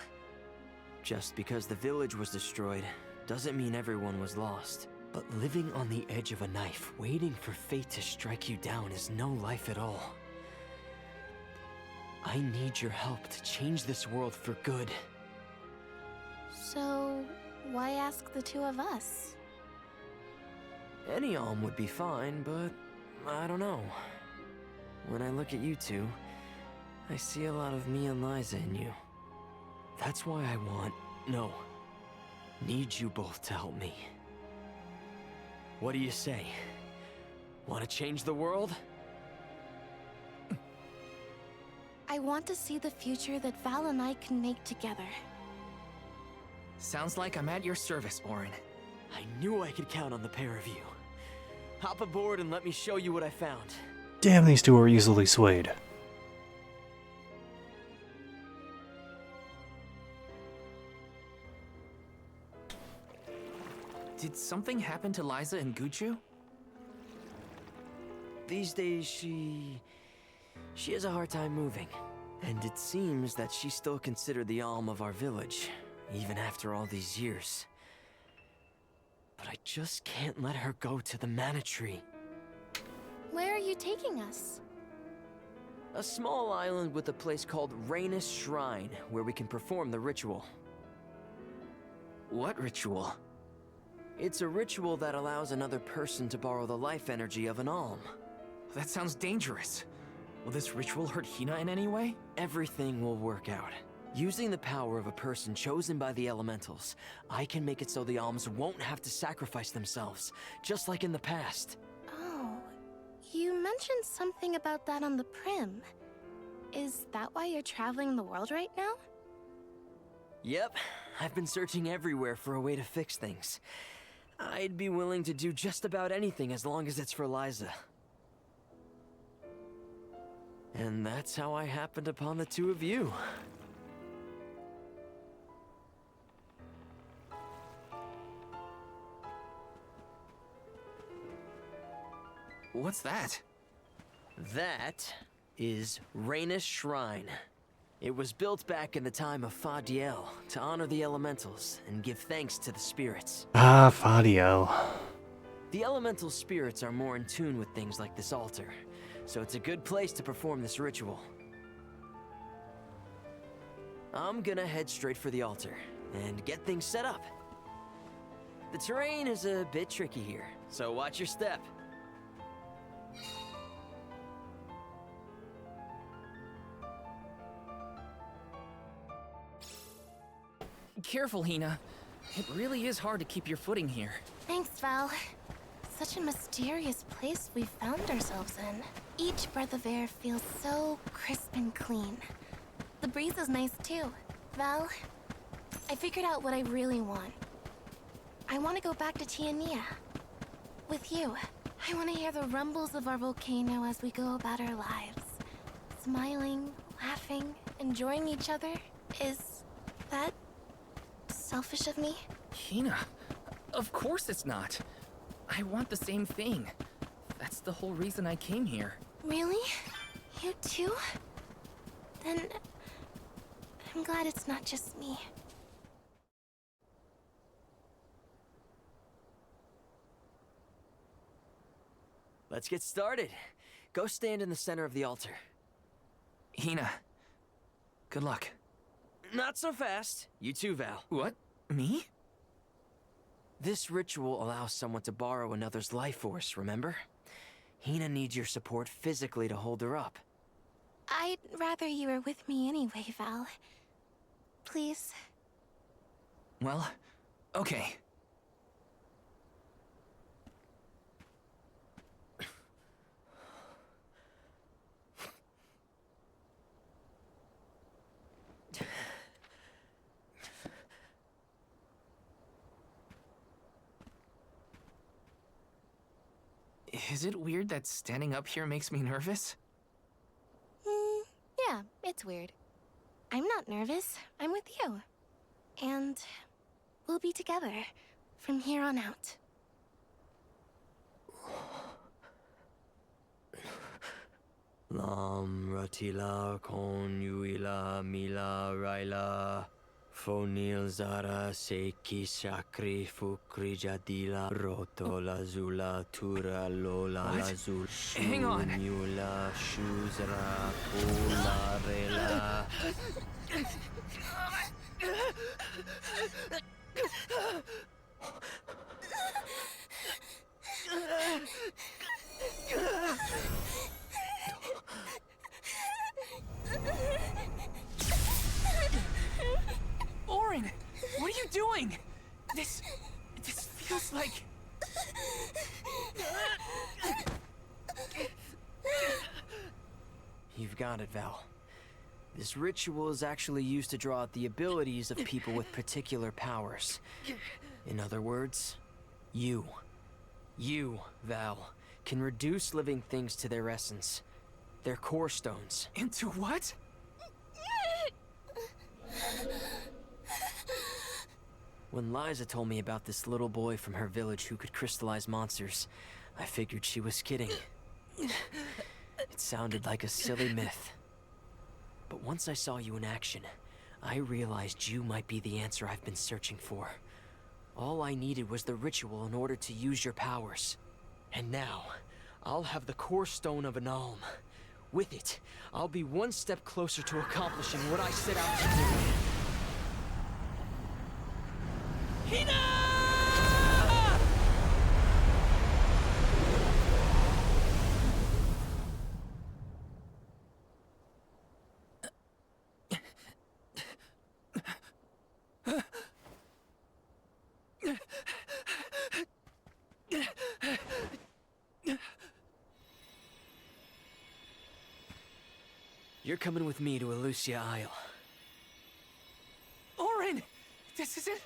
Just because the village was destroyed, doesn't mean everyone was lost. But living on the edge of a knife, waiting for fate to strike you down is no life at all. I need your help to change this world for good. So, why ask the two of us? Any Alm would be fine, but I don't know. When I look at you two, I see a lot of me and Liza in you. That's why I need you both to help me. What do you say? Want to change the world? I want to see the future that Val and I can make together. Sounds like I'm at your service, Orin. I knew I could count on the pair of you. Hop aboard and let me show you what I found. Damn, these two are easily swayed. Did something happen to Liza and Guju? These days, she has a hard time moving. And it seems that she's still considered the Alm of our village, even after all these years. But I just can't let her go to the mana tree. Where are you taking us? A small island with a place called Rainus Shrine, where we can perform the ritual. What ritual? It's a ritual that allows another person to borrow the life energy of an alm. That sounds dangerous. Will this ritual hurt Hina in any way? Everything will work out. Using the power of a person chosen by the elementals, I can make it so the alms won't have to sacrifice themselves, just like in the past. Oh, you mentioned something about that on the Prim. Is that why you're traveling the world right now? Yep, I've been searching everywhere for a way to fix things. I'd be willing to do just about anything as long as it's for Liza. And that's how I happened upon the two of you. What's that? That is Raina's Shrine. It was built back in the time of Fadiel to honor the elementals and give thanks to the spirits. Ah, Fadiel. The elemental spirits are more in tune with things like this altar, so it's a good place to perform this ritual. I'm gonna head straight for the altar and get things set up. The terrain is a bit tricky here, so watch your step. Careful, Hina. It really is hard to keep your footing here. Thanks, Val. Such a mysterious place we found ourselves in. Each breath of air feels so crisp and clean. The breeze is nice too. Val, I figured out what I really want. I want to go back to Tiania. With you. I want to hear the rumbles of our volcano as we go about our lives. Smiling, laughing, enjoying each other. Is that selfish of me? Hina, of course it's not. I want the same thing. That's the whole reason I came here. Really? You too? Then I'm glad it's not just me. Let's get started. Go stand in the center of the altar. Hina, good luck. Not so fast. You too, Val. What? Me? This ritual allows someone to borrow another's life force, remember? Hina needs your support physically to hold her up. I'd rather you were with me anyway, Val. Please. Well, okay. Is it weird that standing up here makes me nervous? Yeah, it's weird. I'm not nervous. I'm with you. And we'll be together from here on out. Lam ratila kon yuila mila raila fonil zara seki shakri fukri jadila roto lazula tura lola What? lazul Hang on. shula shuzra pula rela. Orin, what are you doing? This feels like... You've got it, Val. This ritual is actually used to draw out the abilities of people with particular powers. In other words, you, Val, can reduce living things to their essence, their core stones. Into what? When Liza told me about this little boy from her village who could crystallize monsters, I figured she was kidding. It sounded like a silly myth. But once I saw you in action, I realized you might be the answer I've been searching for. All I needed was the ritual in order to use your powers. And now, I'll have the core stone of an alm. With it, I'll be one step closer to accomplishing what I set out to do. Hina! You're coming with me to Elusia Isle. Orin! This isn't...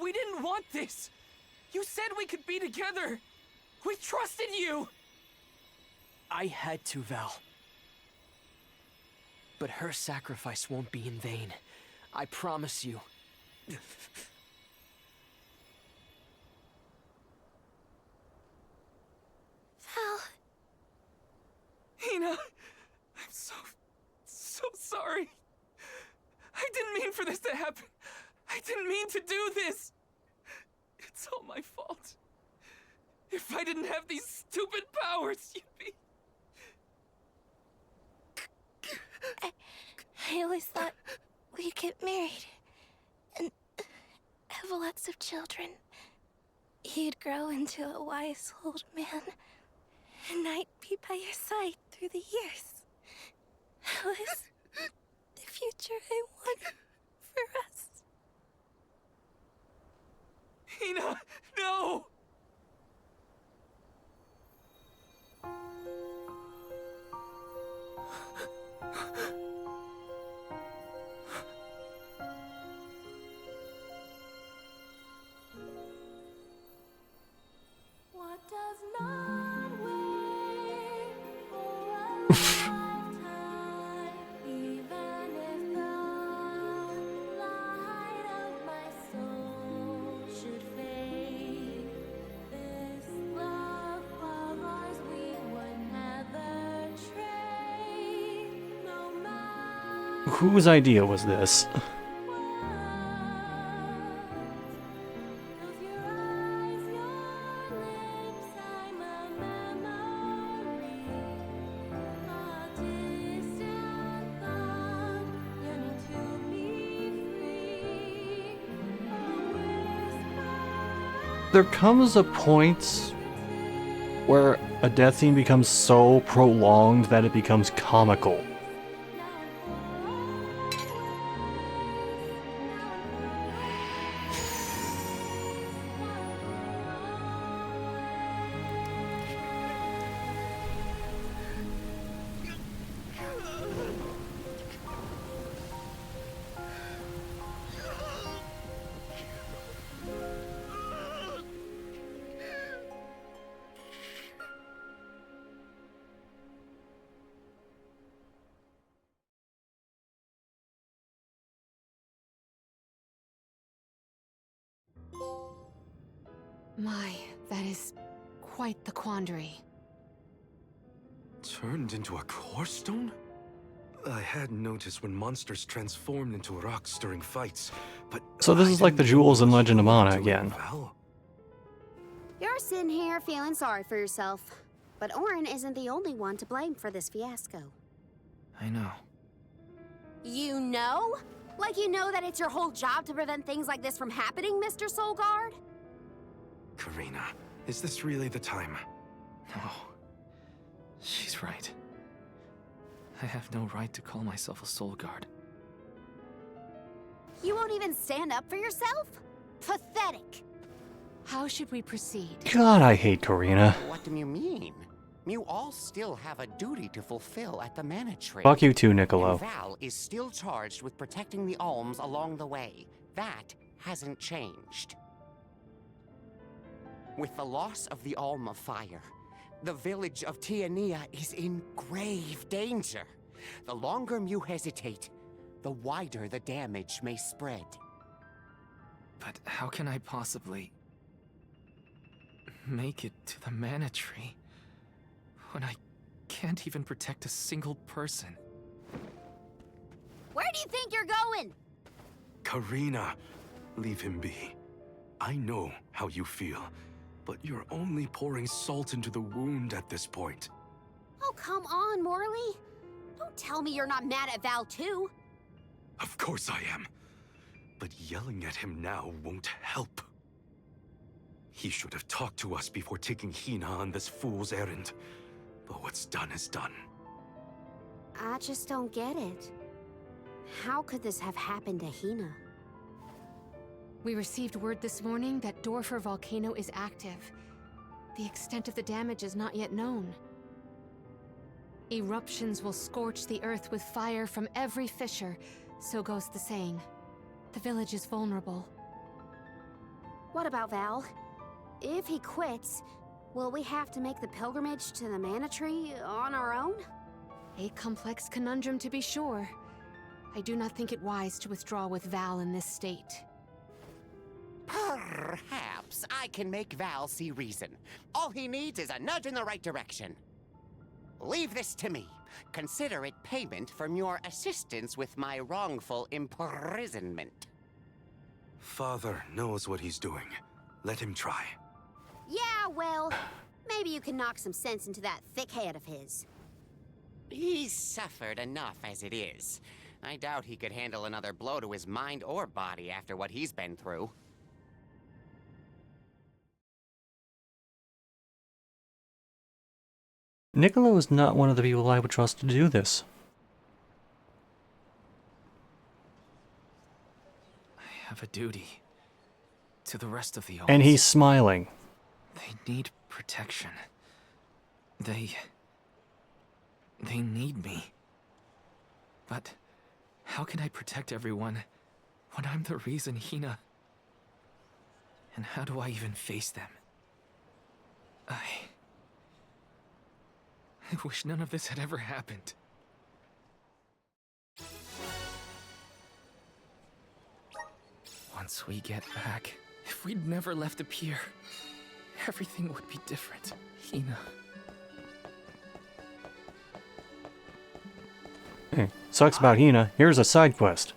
We didn't want this! You said we could be together! We trusted you! I had to, Val. But her sacrifice won't be in vain. I promise you. Val, for this to happen. I didn't mean to do this. It's all my fault. If I didn't have these stupid powers, you'd be... I always thought we'd get married and have lots of children. You'd grow into a wise old man, and I'd be by your side through the years. That was the future I wanted for us. Hina, no! What does not wait for a lifetime, even if the light of my soul should fade. This love of ours we would never trade, no matter. Whose idea was this? There comes a point where a death scene becomes so prolonged that it becomes comical. My, that is quite the quandary. Turned into a core stone? I had noticed when monsters transformed into rocks during fights, but... So this is like the jewels in Legend of Mana again. You're sitting here feeling sorry for yourself. But Orin isn't the only one to blame for this fiasco. I know. You know? Like you know that it's your whole job to prevent things like this from happening, Mr. Soulguard? Karina, is this really the time? No. She's right. I have no right to call myself a soul guard. You won't even stand up for yourself? Pathetic. How should we proceed? God, I hate Karina. What do you mean? You all still have a duty to fulfill at the Mana Tree. Fuck you too, Niccolo. And Val is still charged with protecting the alms along the way. That hasn't changed. With the loss of the Alm of Fire, the village of Tiania is in grave danger. The longer you hesitate, the wider the damage may spread. But how can I possibly make it to the Mana Tree when I can't even protect a single person? Where do you think you're going? Karina, leave him be. I know how you feel, but you're only pouring salt into the wound at this point. Oh, come on, Morley. Don't tell me you're not mad at Val, too. Of course I am. But yelling at him now won't help. He should have talked to us before taking Hina on this fool's errand. But what's done is done. I just don't get it. How could this have happened to Hina? We received word this morning that Dorfer Volcano is active. The extent of the damage is not yet known. Eruptions will scorch the earth with fire from every fissure, so goes the saying. The village is vulnerable. What about Val? If he quits, will we have to make the pilgrimage to the Mana Tree on our own? A complex conundrum to be sure. I do not think it wise to withdraw with Val in this state. Perhaps I can make Val see reason. All he needs is a nudge in the right direction. Leave this to me. Consider it payment from your assistance with my wrongful imprisonment. Father knows what he's doing. Let him try. Yeah, well, maybe you can knock some sense into that thick head of his. He's suffered enough as it is. I doubt he could handle another blow to his mind or body after what he's been through. Niccolo is not one of the people I would trust to do this. I have a duty to the rest of the elves. And he's smiling. They need protection. They need me. But how can I protect everyone when I'm the reason Hina... And how do I even face them? I wish none of this had ever happened. Once we get back, if we'd never left the pier, everything would be different. Hina. Hey, sucks about Hina. Here's a side quest.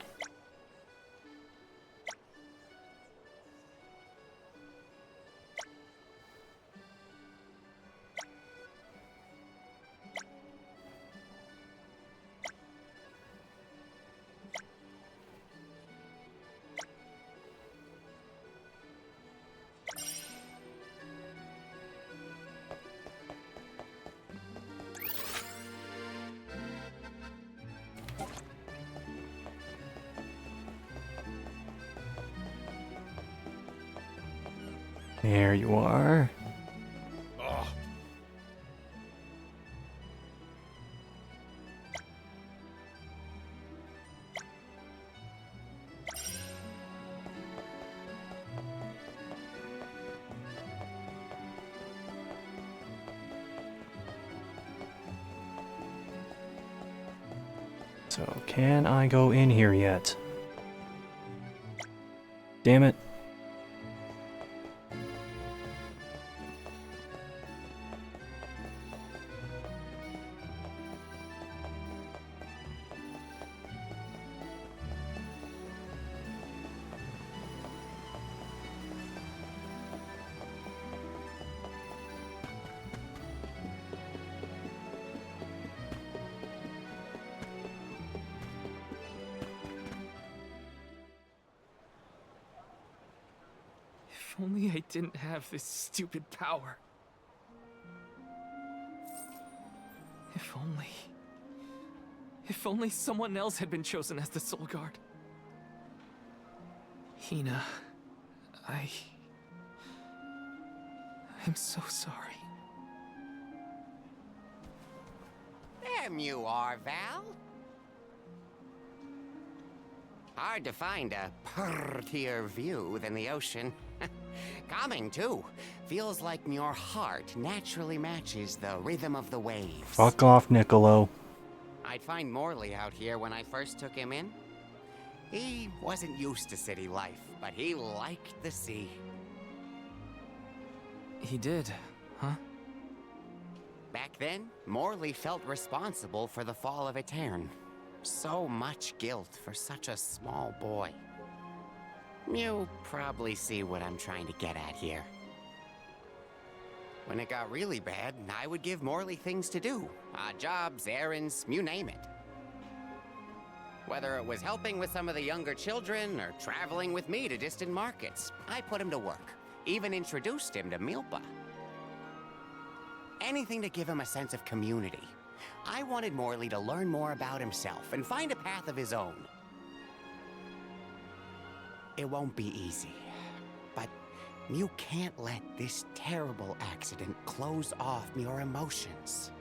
There you are. Oh. So, can I go in here yet? Damn it. If only I didn't have this stupid power. If only someone else had been chosen as the Soul Guard. Hina, I'm so sorry. There you are, Val. Hard to find a prettier view than the ocean. Calming, too. Feels like your heart naturally matches the rhythm of the waves. Fuck off, Niccolo. I'd find Morley out here when I first took him in. He wasn't used to city life, but he liked the sea. He did, huh? Back then, Morley felt responsible for the fall of Etern. So much guilt for such a small boy. You probably see what I'm trying to get at here. When it got really bad, I would give Morley things to do. Odd jobs, errands, you name it. Whether it was helping with some of the younger children or traveling with me to distant markets, I put him to work. Even introduced him to Milpa. Anything to give him a sense of community. I wanted Morley to learn more about himself and find a path of his own. It won't be easy, but you can't let this terrible accident close off your emotions.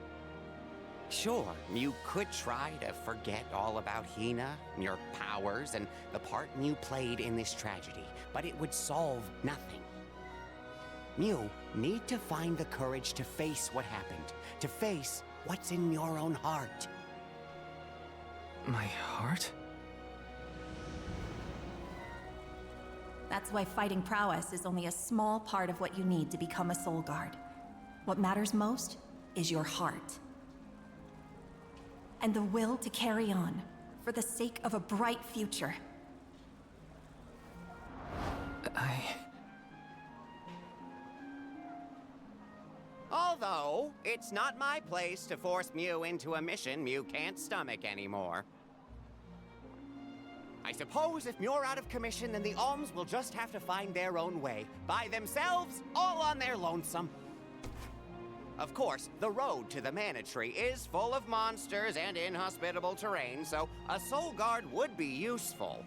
Sure, you could try to forget all about Hina, your powers, and the part you played in this tragedy, but it would solve nothing. You need to find the courage to face what happened, to face what's in your own heart. My heart? That's why fighting prowess is only a small part of what you need to become a Soul Guard. What matters most is your heart. and the will to carry on, for the sake of a bright future. Although, it's not my place to force Mew into a mission Mew can't stomach anymore. I suppose if Mew're out of commission, then the Alms will just have to find their own way, by themselves, all on their lonesome. Of course, the road to the Mana Tree is full of monsters and inhospitable terrain, so a Soul Guard would be useful.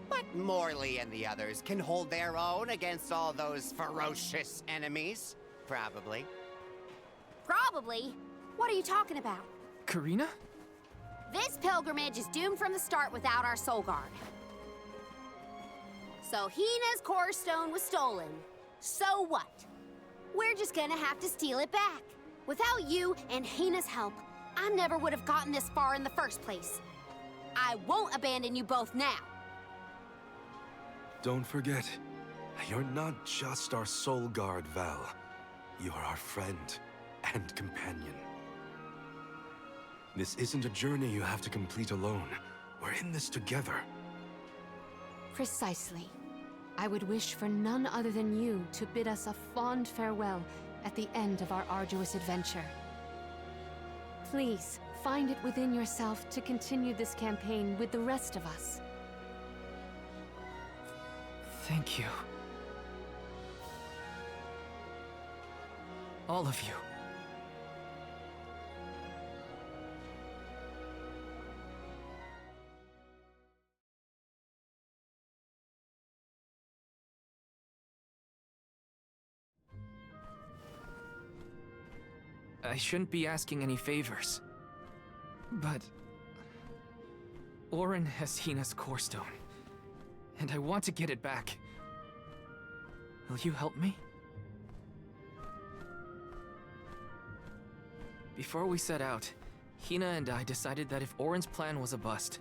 But Morley and the others can hold their own against all those ferocious enemies. Probably. Probably? What are you talking about? Karina? This pilgrimage is doomed from the start without our Soul Guard. So Hina's core stone was stolen. So what? We're just gonna have to steal it back. Without you and Hina's help, I never would have gotten this far in the first place. I won't abandon you both now. Don't forget, you're not just our Soul Guard, Val. You're our friend and companion. This isn't a journey you have to complete alone. We're in this together. Precisely. I would wish for none other than you to bid us a fond farewell at the end of our arduous adventure. Please, find it within yourself to continue this campaign with the rest of us. Thank you. All of you. I shouldn't be asking any favors, but Auron has Hina's core stone, and I want to get it back. Will you help me? Before we set out, Hina and I decided that if Auron's plan was a bust,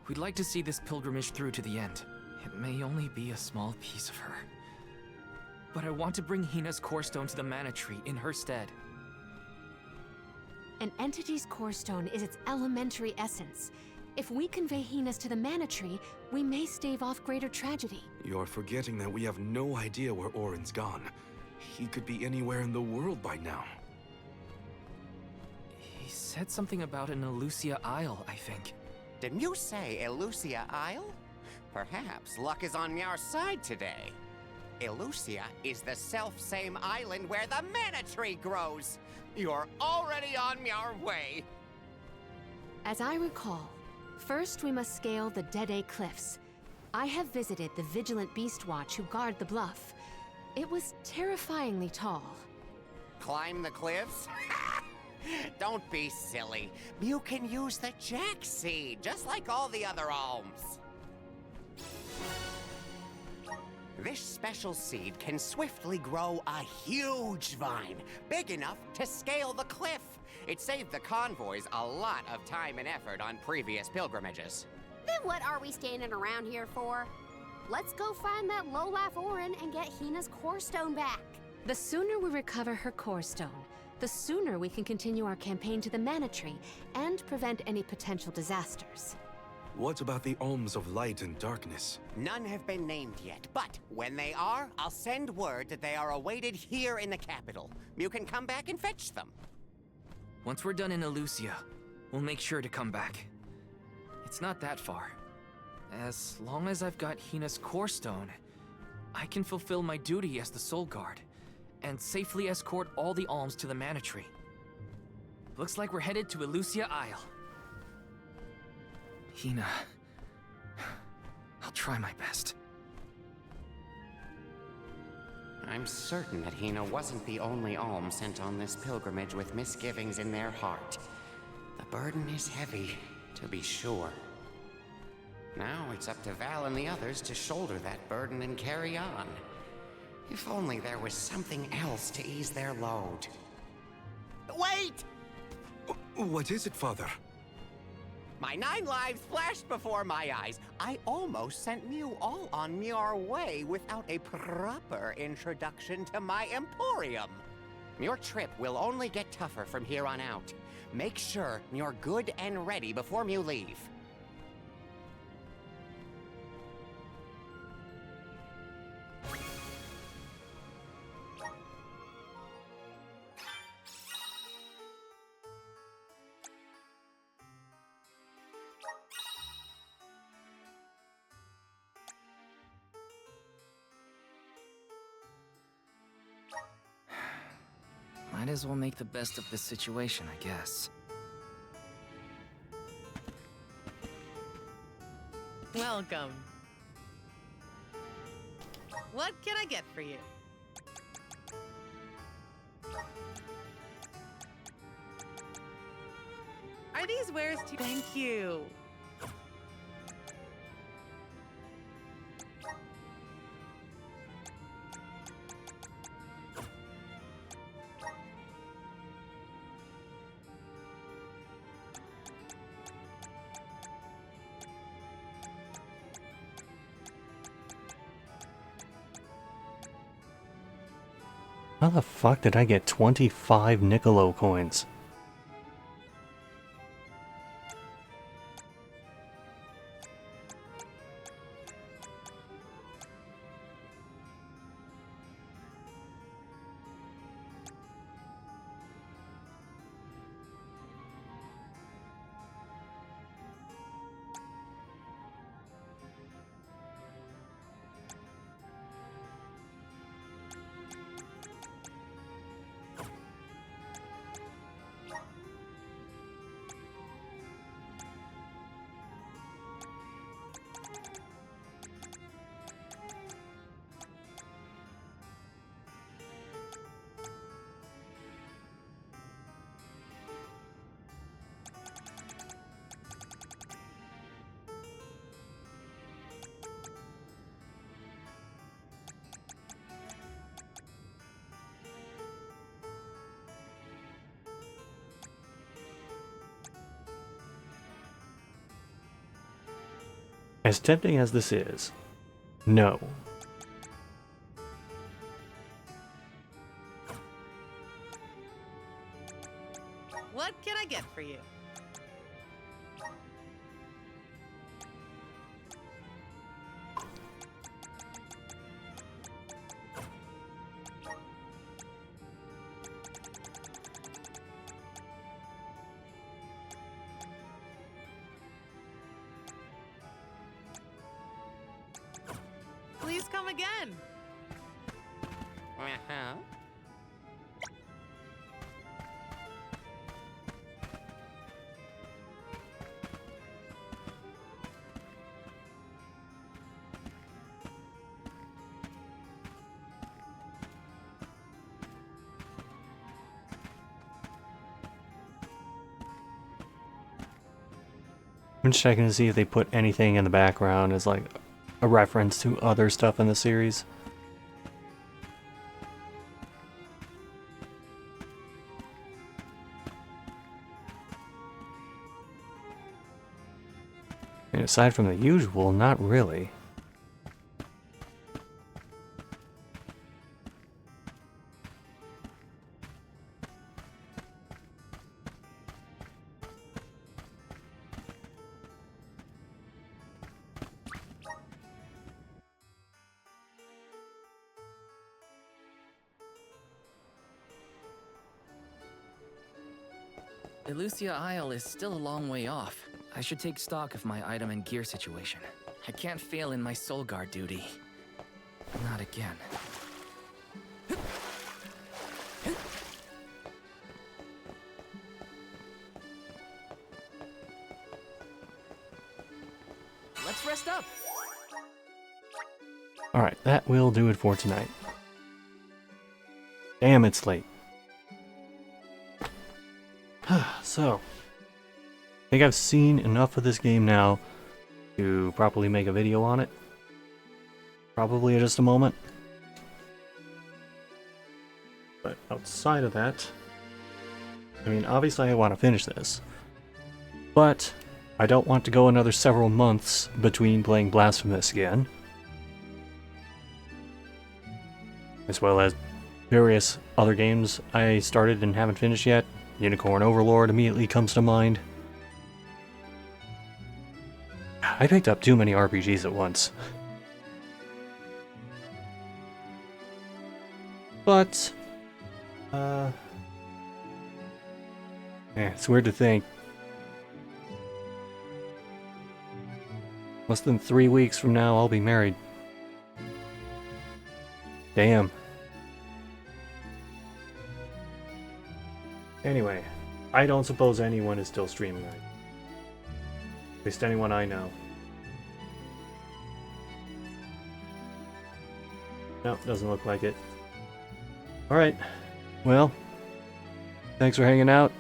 we'd like to see this pilgrimage through to the end. It may only be a small piece of her, but I want to bring Hina's core stone to the Mana Tree in her stead. An entity's core stone is its elementary essence. If we convey Hina's to the Mana Tree, we may stave off greater tragedy. You're forgetting that we have no idea where Auron's gone. He could be anywhere in the world by now. He said something about an Elusia Isle, I think. Did Mew say Elusia Isle? Perhaps luck is on our side today. Elusia is the self-same island where the Mana Tree grows. You're already on your way. As I recall, first we must scale the Dead Cliffs. I have visited the Vigilant Beast Watch who guard the bluff. It was terrifyingly tall. Climb the cliffs? Don't be silly. You can use the Jack Seed, just like all the other alms. This special seed can swiftly grow a huge vine, big enough to scale the cliff. It saved the convoys a lot of time and effort on previous pilgrimages. Then what are we standing around here for? Let's go find that lowlife Auron and get Hina's core stone back. The sooner we recover her core stone, the sooner we can continue our campaign to the Mana Tree and prevent any potential disasters. What about the Alms of Light and Darkness? None have been named yet, but when they are, I'll send word that they are awaited here in the capital. You can come back and fetch them. Once we're done in Elusia, we'll make sure to come back. It's not that far. As long as I've got Hina's core stone, I can fulfill my duty as the Soul Guard and safely escort all the alms to the Mana Tree. Looks like we're headed to Elusia Isle. Hina, I'll try my best. I'm certain that Hina wasn't the only alm sent on this pilgrimage with misgivings in their heart. The burden is heavy, to be sure. Now it's up to Val and the others to shoulder that burden and carry on. If only there was something else to ease their load. Wait! What is it, Father? My 9 lives flashed before my eyes. I almost sent Mew all on your way without a proper introduction to my Emporium. Your trip will only get tougher from here on out. make sure you're good and ready before you leave. Might as well make the best of this situation, I guess. Welcome. What can I get for you? Are these wares too? Thank you. How the fuck did I get 25 Niccolo coins? As tempting as this is, no. What can I get for you? Please come again. Uh-huh. I'm just checking to see if they put anything in the background as like a reference to other stuff in the series. And aside from the usual, not really. Elusia Isle is still a long way off. I should take stock of my item and gear situation. I can't fail in my soul guard duty. Not again. Let's rest up. Alright, that will do it for tonight. Damn, it's late. So, I think I've seen enough of this game now to properly make a video on it. Probably in just a moment. But outside of that, I mean, obviously I want to finish this. But I don't want to go another several months between playing Blasphemous again. As well as various other games I started and haven't finished yet. Unicorn Overlord immediately comes to mind. I picked up too many RPGs at once. But, it's weird to think. Less than 3 weeks from now, I'll be married. Damn. Anyway, I don't suppose anyone is still streaming right. At least anyone I know. No, doesn't look like it. Alright. Well, thanks for hanging out.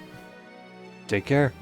Take care.